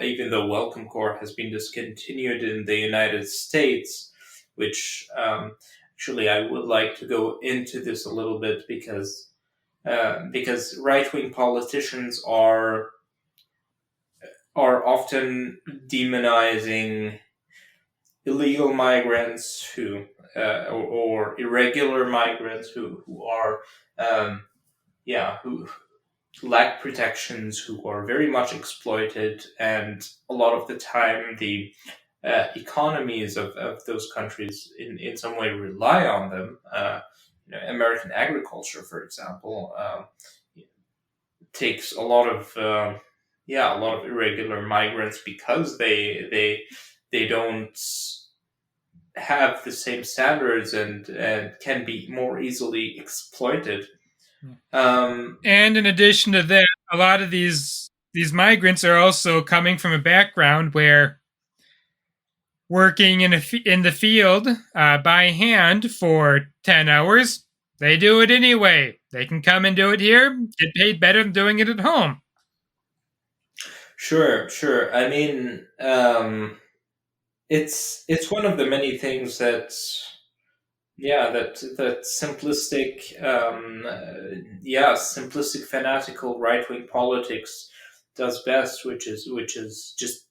Welcome Corps has been discontinued in the United States, which actually I would like to go into this a little bit, because right wing politicians are often demonizing illegal migrants or irregular migrants who are who lack protections, who are very much exploited, and a lot of the time the economies of those countries in some way rely on them. American agriculture, for example, takes a lot of irregular migrants because they don't have the same standards and can be more easily exploited. And in addition to that, a lot of these migrants are also coming from a background where working in the field by hand for 10 hours, they do it anyway. They can come and do it here, get paid better than doing it at home. Sure. I mean, it's one of the many things that simplistic simplistic fanatical right wing politics does best, which is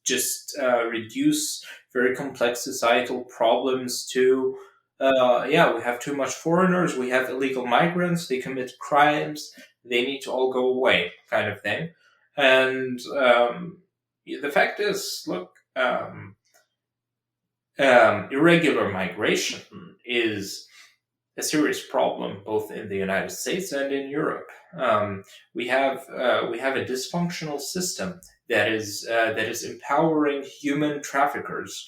just reduce very complex societal problems to we have too much foreigners, we have illegal migrants, they commit crimes, they need to all go away, kind of thing. And the fact is, look, irregular migration is a serious problem both in the United States and in Europe. We have a dysfunctional system that is empowering human traffickers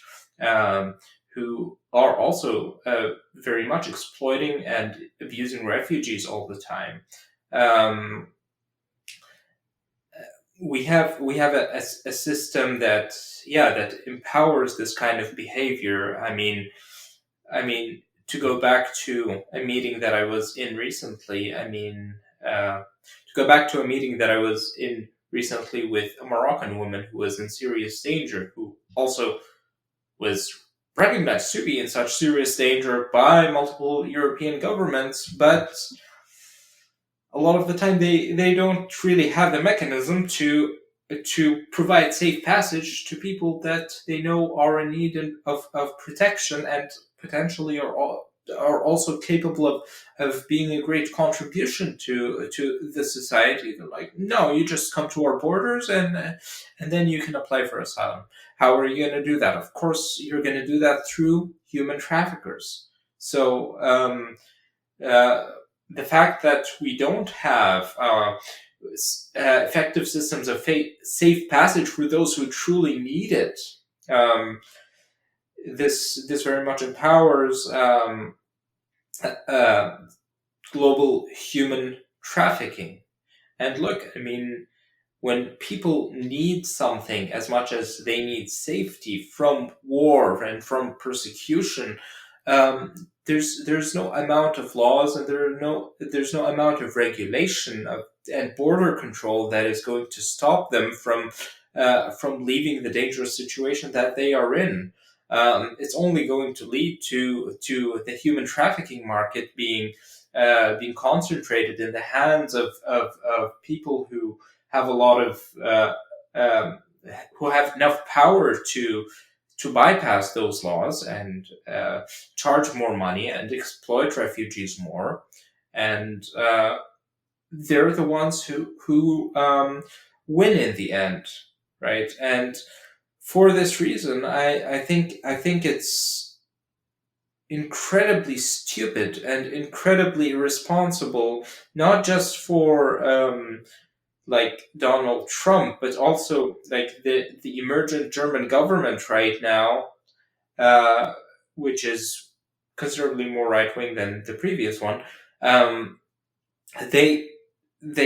who are also very much exploiting and abusing refugees all the time. We have a system that empowers this kind of behavior. I mean, to go back to a meeting that I was in recently. With a Moroccan woman who was in serious danger, who also was recognized to be in such serious danger by multiple European governments, but a lot of the time they don't really have the mechanism to provide safe passage to people that they know are in need of protection and potentially are also capable of being a great contribution to the society. They're like, no, you just come to our borders and then you can apply for asylum. How are you going to do that? Of course, you're going to do that through human traffickers. So the fact that we don't have effective systems of safe passage for those who truly need it, this very much empowers global human trafficking. And look, I mean, when people need something as much as they need safety from war and from persecution, there's no amount of laws and there's no amount of regulation and border control that is going to stop them from leaving the dangerous situation that they are in. It's only going to lead to the human trafficking market being concentrated in the hands of people who have a lot of who have enough power to bypass those laws and charge more money and exploit refugees more, and they're the ones who win in the end, right? And for this reason, I think it's incredibly stupid and incredibly irresponsible, not just for like Donald Trump, but also like the emergent German government right now, which is considerably more right wing than the previous one. They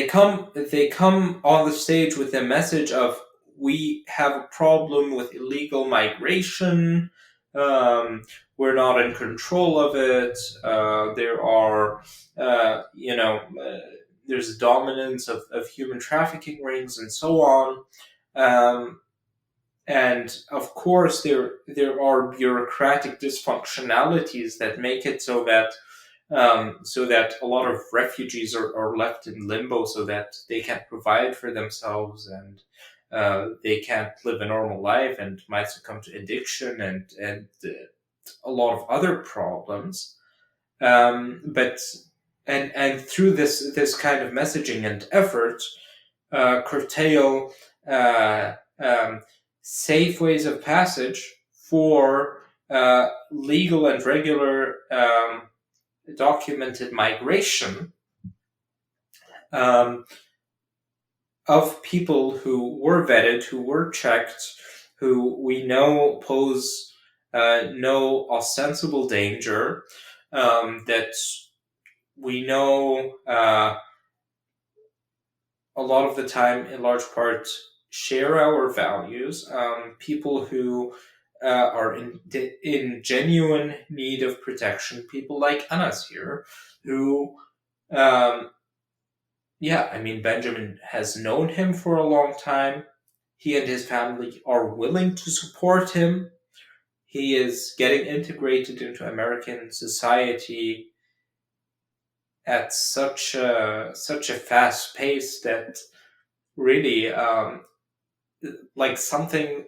come on the stage with a message of, we have a problem with illegal migration. We're not in control of it. There are, there's a dominance of human trafficking rings and so on. And of course, there are bureaucratic dysfunctionalities that make it so that a lot of refugees are left in limbo, so that they can't provide for themselves, and they can't live a normal life and might succumb to addiction and a lot of other problems. But and through this kind of messaging and effort, curtail safe ways of passage for legal and regular documented migration of people who were vetted, who were checked, who we know pose no ostensible danger, that we know a lot of the time, in large part, share our values, people who are in genuine need of protection, people like Anas here, who, Benjamin has known him for a long time. He and his family are willing to support him. He is getting integrated into American society at such a fast pace that really, like something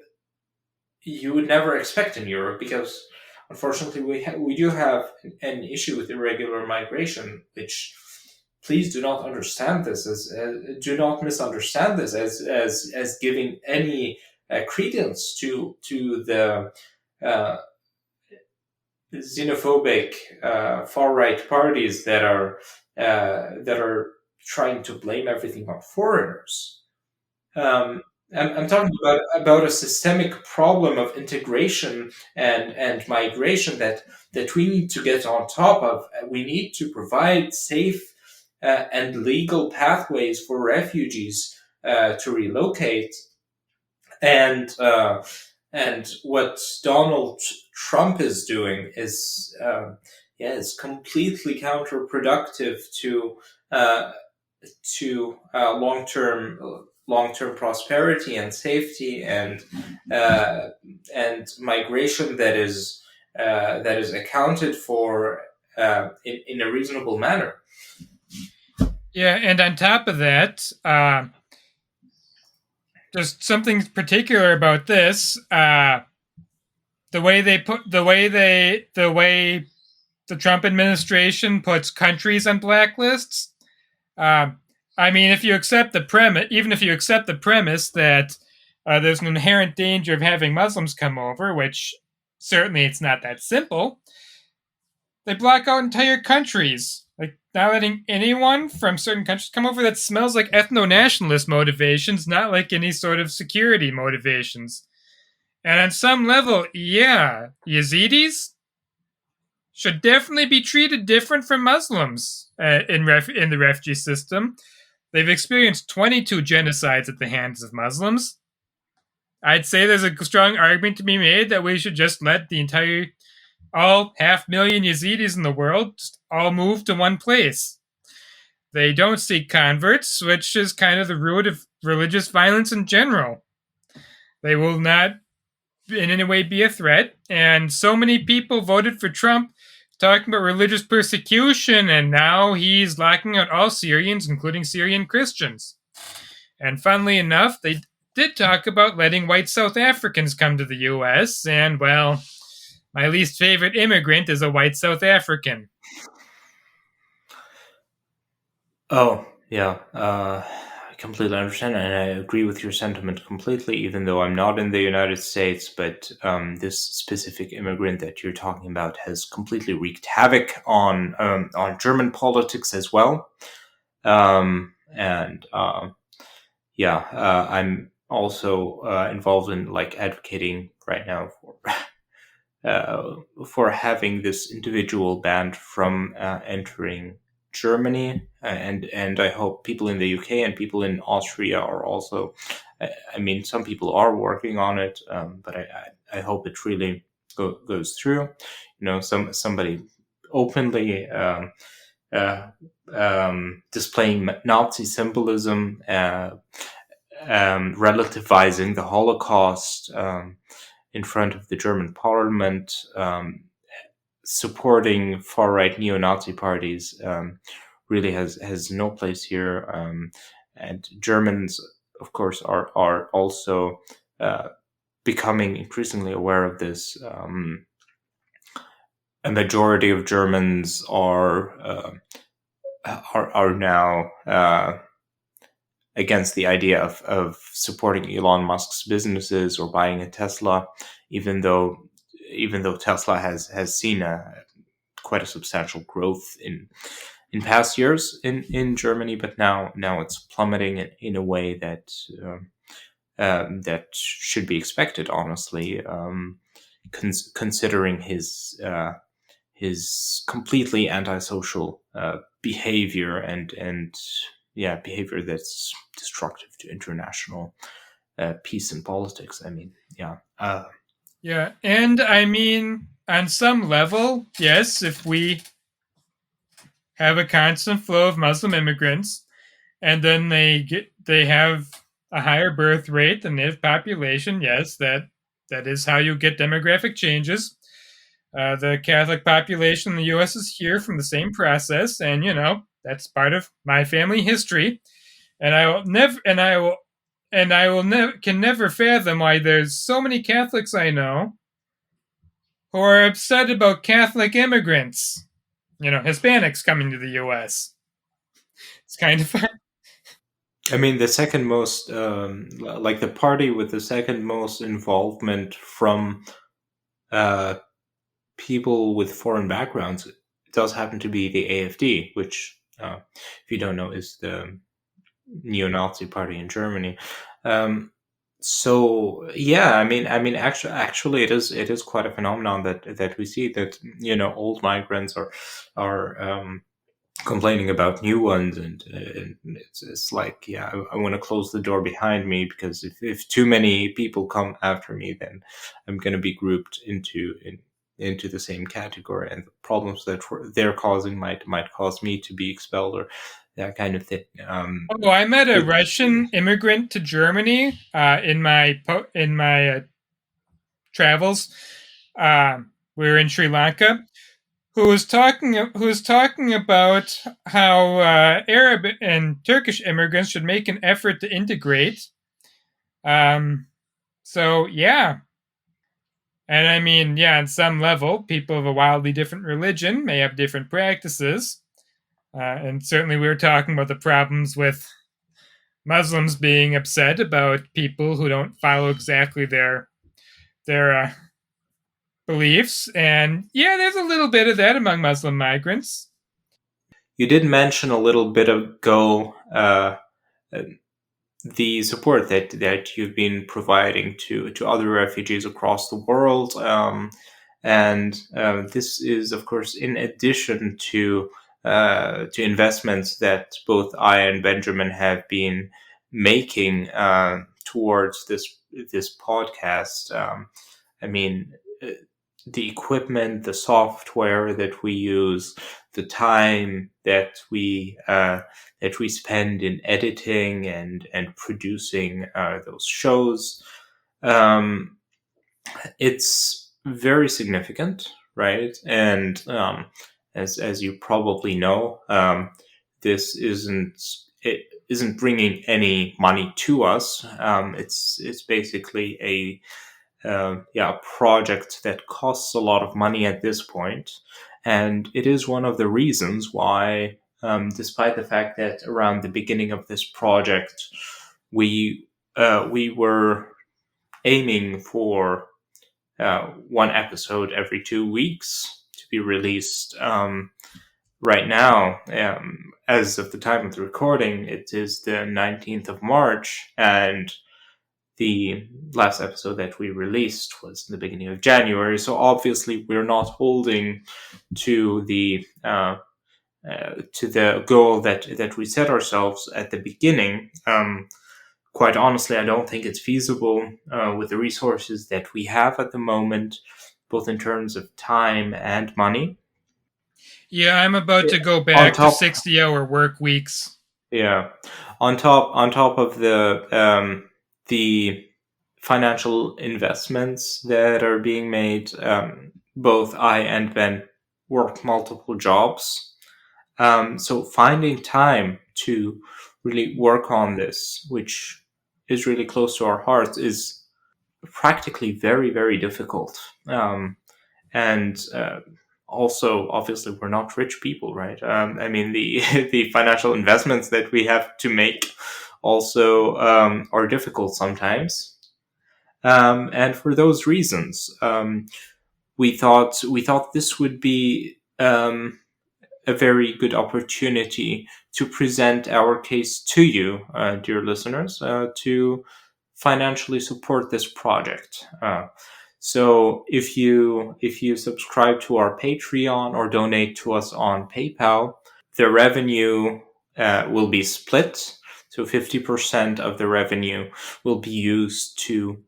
you would never expect in Europe, because unfortunately we do have an issue with irregular migration, which, please do not understand this do not misunderstand this as giving any credence to the xenophobic far right parties that are trying to blame everything on foreigners. I'm talking about a systemic problem of integration and migration that we need to get on top of. We need to provide safe and legal pathways for refugees to relocate. And what Donald Trump is doing is completely counterproductive to long-term prosperity and safety and migration that is accounted for in a reasonable manner. Yeah, and on top of that, just something particular about this. The way the Trump administration puts countries on blacklists. If you accept the premise, even if you accept the premise that there's an inherent danger of having Muslims come over, which certainly it's not that simple, they block out entire countries. Like, not letting anyone from certain countries come over. That smells like ethno-nationalist motivations, not like any sort of security motivations. And on some level, yeah, Yazidis should definitely be treated different from Muslims in the refugee system. They've experienced 22 genocides at the hands of Muslims. I'd say there's a strong argument to be made that we should just let all 500,000 Yazidis in the world just all move to one place. They don't seek converts, which is kind of the root of religious violence in general. They will not in any way be a threat. And so many people voted for Trump talking about religious persecution, and now he's locking out all Syrians, including Syrian Christians. And funnily enough, they did talk about letting white South Africans come to the U.S., and, well, my least favorite immigrant is a white South African. Oh, yeah. I completely understand, and I agree with your sentiment completely, even though I'm not in the United States. But this specific immigrant that you're talking about has completely wreaked havoc on German politics as well. I'm also involved in advocating right now for having this individual banned from entering Germany, and I hope people in the UK and people in Austria are also. Some people are working on it, but I hope it really goes through. Somebody openly displaying Nazi symbolism, relativizing the Holocaust in front of the German parliament, supporting far-right neo-Nazi parties really has no place here. And Germans of course, are also becoming increasingly aware of this. A majority of Germans are now against the idea of supporting Elon Musk's businesses or buying a Tesla, even though Tesla has seen quite a substantial growth in past years in Germany, but now it's plummeting in a way that that should be expected, honestly, considering his completely antisocial behavior and behavior that's destructive to international peace and politics. I mean, yeah. Yeah, and I mean, on some level, yes, if we have a constant flow of Muslim immigrants, and then they have a higher birth rate than native population, yes, that is how you get demographic changes. The Catholic population in the U.S. is here from the same process, and that's part of my family history. And I will never, and I will never can never fathom why there's so many Catholics I know who are upset about Catholic immigrants, Hispanics coming to the U.S. It's kind of fun. I mean, the second most, like the party with the second most involvement from people with foreign backgrounds does happen to be the AfD, which, if you don't know, is the neo-Nazi party in Germany. So yeah, I mean, actually, it is quite a phenomenon that we see, that old migrants are complaining about new ones, and it's like, yeah, I want to close the door behind me, because if too many people come after me, then I'm going to be grouped into the same category, and the problems that they're causing might cause me to be expelled, or that kind of thing. Oh, I met a Russian immigrant to Germany in my travels. We were in Sri Lanka, who was talking about how Arab and Turkish immigrants should make an effort to integrate. So yeah, and I mean, yeah, on some level, people of a wildly different religion may have different practices, and certainly we were talking about the problems with Muslims being upset about people who don't follow exactly their beliefs, and yeah, there's a little bit of that among Muslim migrants. You did mention a little bit ago the support that you've been providing to other refugees across the world, and this is, of course, in addition to investments that both I and Benjamin have been making towards this podcast. I mean, the equipment, the software that we use, the time that we spend in editing and producing those shows. It's very significant, right? And as you probably know, this isn't bringing any money to us. It's basically a project that costs a lot of money at this point, and it is one of the reasons why, despite the fact that around the beginning of this project, we were aiming for one episode every 2 weeks to be released. Right now, as of the time of the recording, it is the 19th of March, and the last episode that we released was in the beginning of January. So obviously, we're not holding to the goal that we set ourselves at the beginning. Quite honestly, I don't think it's feasible with the resources that we have at the moment, both in terms of time and money. Yeah, I'm about to go On back to top, 60-hour work weeks. yeah, on top of the financial investments that are being made, both I and Ben work multiple jobs. So finding time to really work on this, which is really close to our hearts is practically very, very difficult. And also, obviously, we're not rich people, right? I mean, the the financial investments that we have to make also are difficult sometimes. And for those reasons, we thought this would be a very good opportunity to present our case to you, dear listeners, to financially support this project. So if you subscribe to our Patreon or donate to us on PayPal, the revenue will be split. So 50% of the revenue will be used to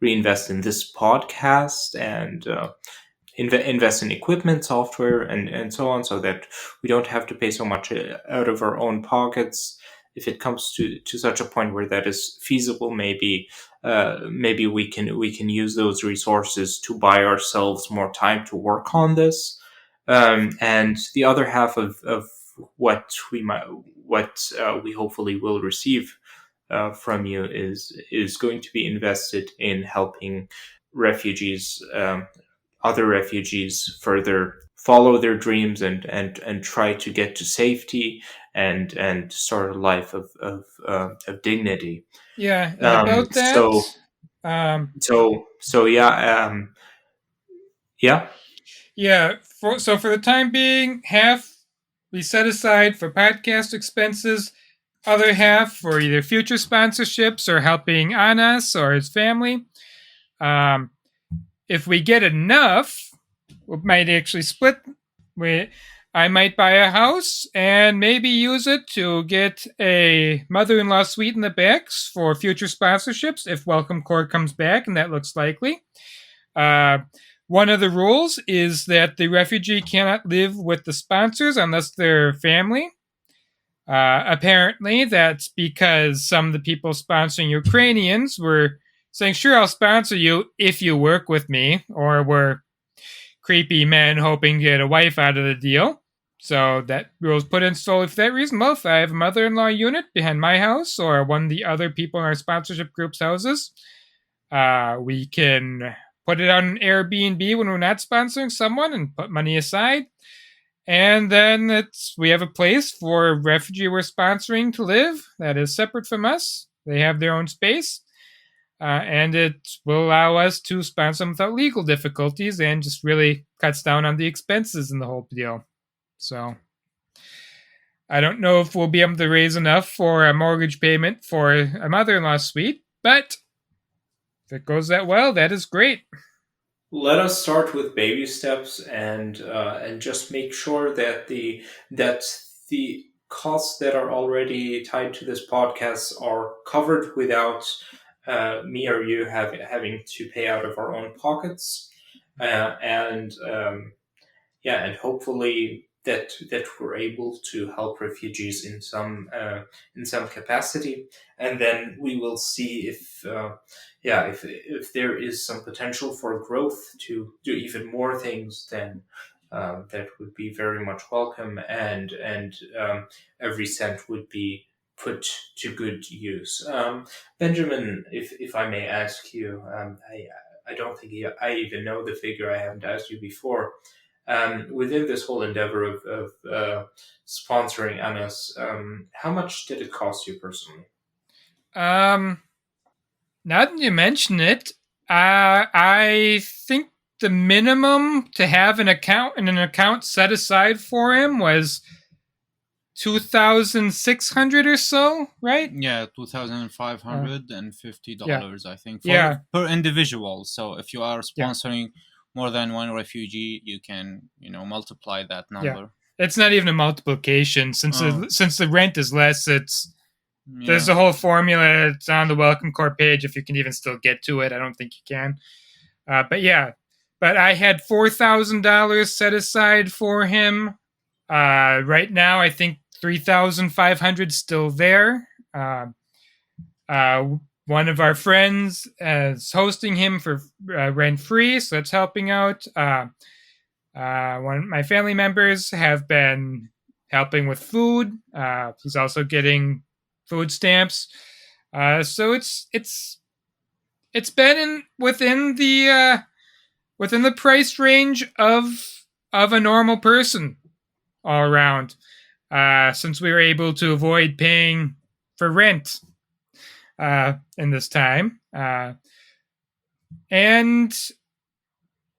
reinvest in this podcast and invest in equipment, software, and so on, so that we don't have to pay so much out of our own pockets. If it comes to such a point where that is feasible, maybe we can use those resources to buy ourselves more time to work on this. And the other half of what we hopefully will receive from you is going to be invested in helping refugees, other refugees, further follow their dreams and try to get to safety and start a life of dignity. Yeah, and about that, So um, so yeah, yeah. so for the time being, half we set aside for podcast expenses, other half for either future sponsorships or helping Anas or his family. Um, if we get enough, we might actually split. I might buy a house and maybe use it to get a mother-in-law suite in the backs for future sponsorships if Welcome Core comes back, and that looks likely. One of the rules is that the refugee cannot live with the sponsors unless they're family. Apparently, that's because some of the people sponsoring Ukrainians were saying, sure, I'll sponsor you if you work with me, or were creepy men hoping to get a wife out of the deal. So that rule was put in solely for that reason. Well, if I have a mother-in-law unit behind my house or one of the other people in our sponsorship group's houses, we can put it on Airbnb when we're not sponsoring someone and put money aside. And then we have a place for a refugee we're sponsoring to live that is separate from us. They have their own space. And it will allow us to sponsor them without legal difficulties and just really cuts down on the expenses in the whole deal. So I don't know if we'll be able to raise enough for a mortgage payment for a mother-in-law suite, but if it goes that well, that is great. Let us start with baby steps and just make sure that the costs that are already tied to this podcast are covered without me or you having to pay out of our own pockets, and yeah, and hopefully that we're able to help refugees in some capacity, and then we will see if if there is some potential for growth to do even more things, then that would be very much welcome, and every cent would be put to good use. Benjamin, if I may ask you, I don't think I even know the figure. I haven't asked you before. Within this whole endeavor of sponsoring Anas, how much did it cost you personally? Now that you mention it, I think the minimum to have an account set aside for him was 2,600 or so, right? Yeah, $2,550, I think, per individual. So if you are sponsoring more than one refugee, you can, multiply that number. Yeah. It's not even a multiplication since the rent is less. There's a whole formula. It's on the Welcome Core page if you can even still get to it. I don't think you can. But I had $4,000 set aside for him. Right now, I think 3,500 still there. One of our friends is hosting him for rent free, so that's helping out. One of my family members have been helping with food. He's also getting food stamps. So it's been within the price range of a normal person all around. Since we were able to avoid paying for rent in this time. And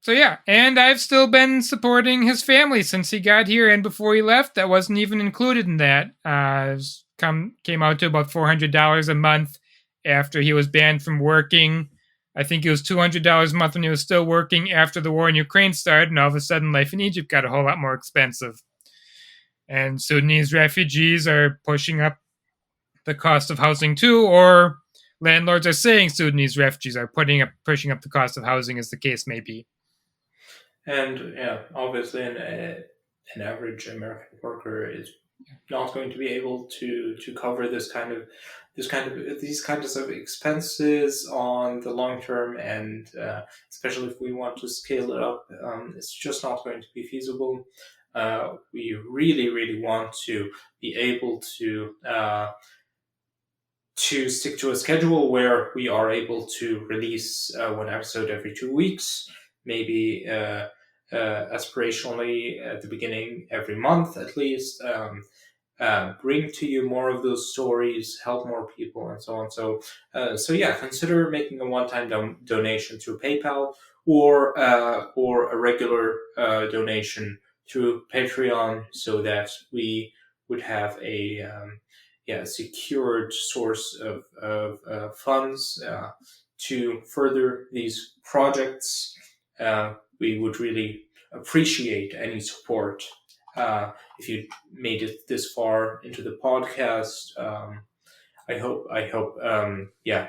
so, yeah, and I've still been supporting his family since he got here, and before he left, that wasn't even included in that. Came out to about $400 a month after he was banned from working. I think it was $200 a month when he was still working after the war in Ukraine started, and all of a sudden life in Egypt got a whole lot more expensive. And Sudanese refugees are pushing up the cost of housing too, or landlords are saying Sudanese refugees are pushing up the cost of housing, as the case may be. And yeah, obviously, an average American worker is not going to be able to cover these kinds of expenses on the long term, and especially if we want to scale it up, it's just not going to be feasible. We really want to be able to stick to a schedule where we are able to release one episode every 2 weeks, maybe aspirationally at the beginning every month at least. Bring to you more of those stories, help more people, and so on. So yeah, consider making a one-time donation through PayPal, or a regular donation through Patreon, so that we would have a secured source of funds to further these projects. We would really appreciate any support. If you made it this far into the podcast, I hope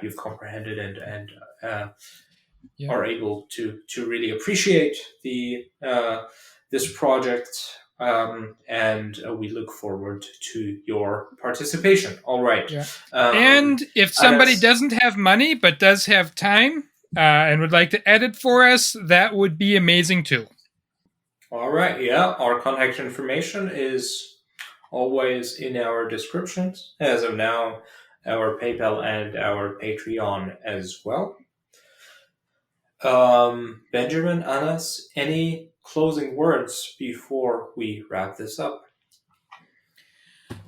you've comprehended and are able to really appreciate the this project, and we look forward to your participation. All right. Yeah. And if somebody Anas, doesn't have money but does have time and would like to edit for us, that would be amazing too. all right, yeah, our contact information is always in our descriptions. As of now, our PayPal and our Patreon as well. Benjamin, Anas, any closing words before we wrap this up?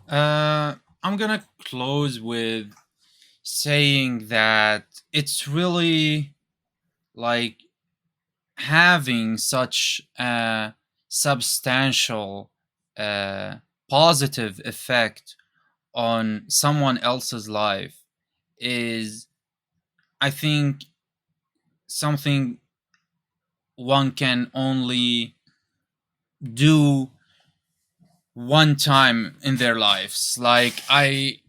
I'm gonna close with saying that it's really like having such a substantial positive effect on someone else's life is, I think, something one can only do one time in their lives. Like I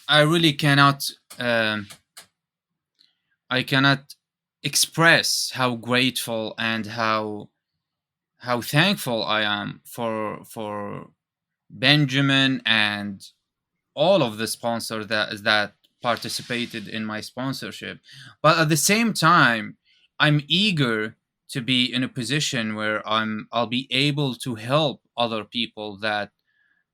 really cannot I cannot express how grateful and how thankful I am for Benjamin and all of the sponsors that participated in my sponsorship. But at the same time, I'm eager to be in a position where I'll be able to help other people that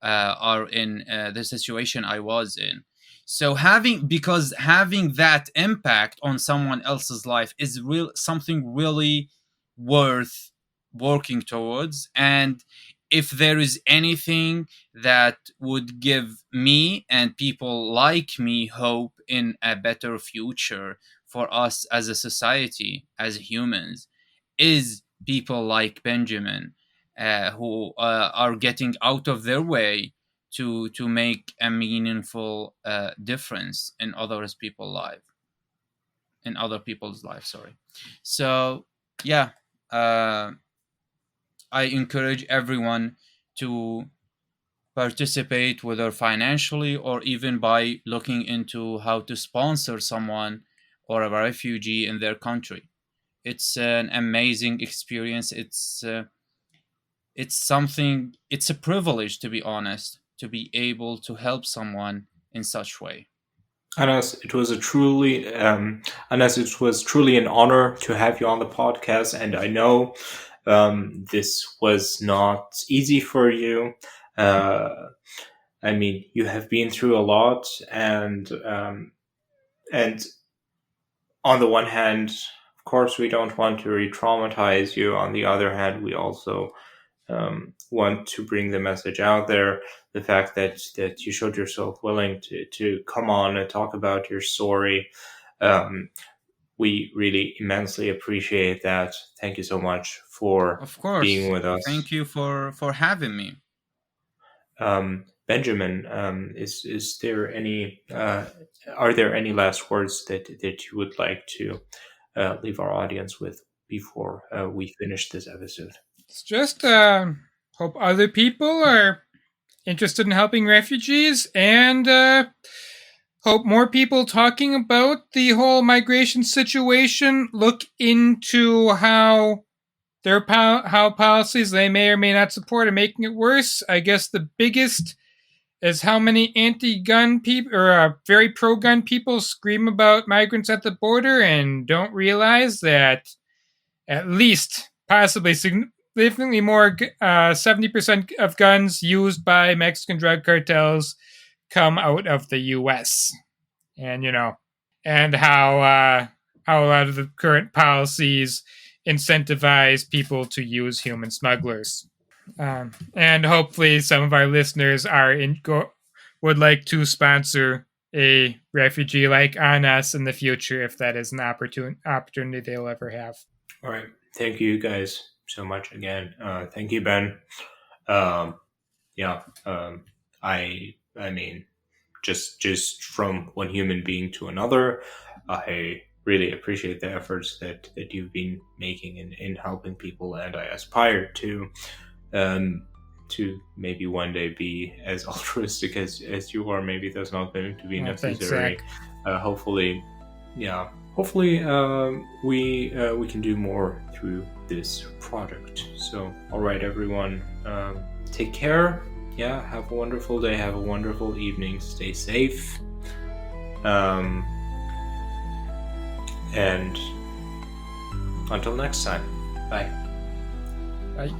are in the situation I was in. So having that impact on someone else's life is something really worth working towards. And if there is anything that would give me and people like me hope in a better future for us as a society, as humans, is people like Benjamin, who are getting out of their way to make a meaningful difference in other people's lives. Sorry. So yeah, uh, I encourage everyone to participate, whether financially or even by looking into how to sponsor someone or a refugee in their country. It's an amazing experience. It's a privilege, to be honest, to be able to help someone in such way. Anas, it was truly an honor to have you on the podcast, and I know this was not easy for you. I mean, you have been through a lot, and And on the one hand, of course, we don't want to re-traumatize you. On the other hand, we also want to bring the message out there. The fact that you showed yourself willing to come on and talk about your story. We really immensely appreciate that. Thank you so much for Of course. being with us. Thank you for having me. Benjamin, is there any are there any last words that you would like to leave our audience with before we finish this episode? It's just hope other people are interested in helping refugees, and hope more people talking about the whole migration situation look into how how policies they may or may not support are making it worse. I guess the biggest is how many anti-gun people or very pro-gun people scream about migrants at the border and don't realize that at least possibly significantly more 70% of guns used by Mexican drug cartels come out of the U.S. And and how a lot of the current policies incentivize people to use human smugglers. And hopefully, some of our listeners would like to sponsor a refugee like on us in the future if that is an opportunity they'll ever have. All right. Thank you guys so much again. Thank you, Ben. I mean, just from one human being to another, I really appreciate the efforts that you've been making in helping people, and I aspire to maybe one day be as altruistic as you are. Maybe that's not going to be necessary. Hopefully we can do more through this product. So, all right, everyone, take care. Yeah, have a wonderful day, have a wonderful evening, stay safe. And until next time, bye. Bye.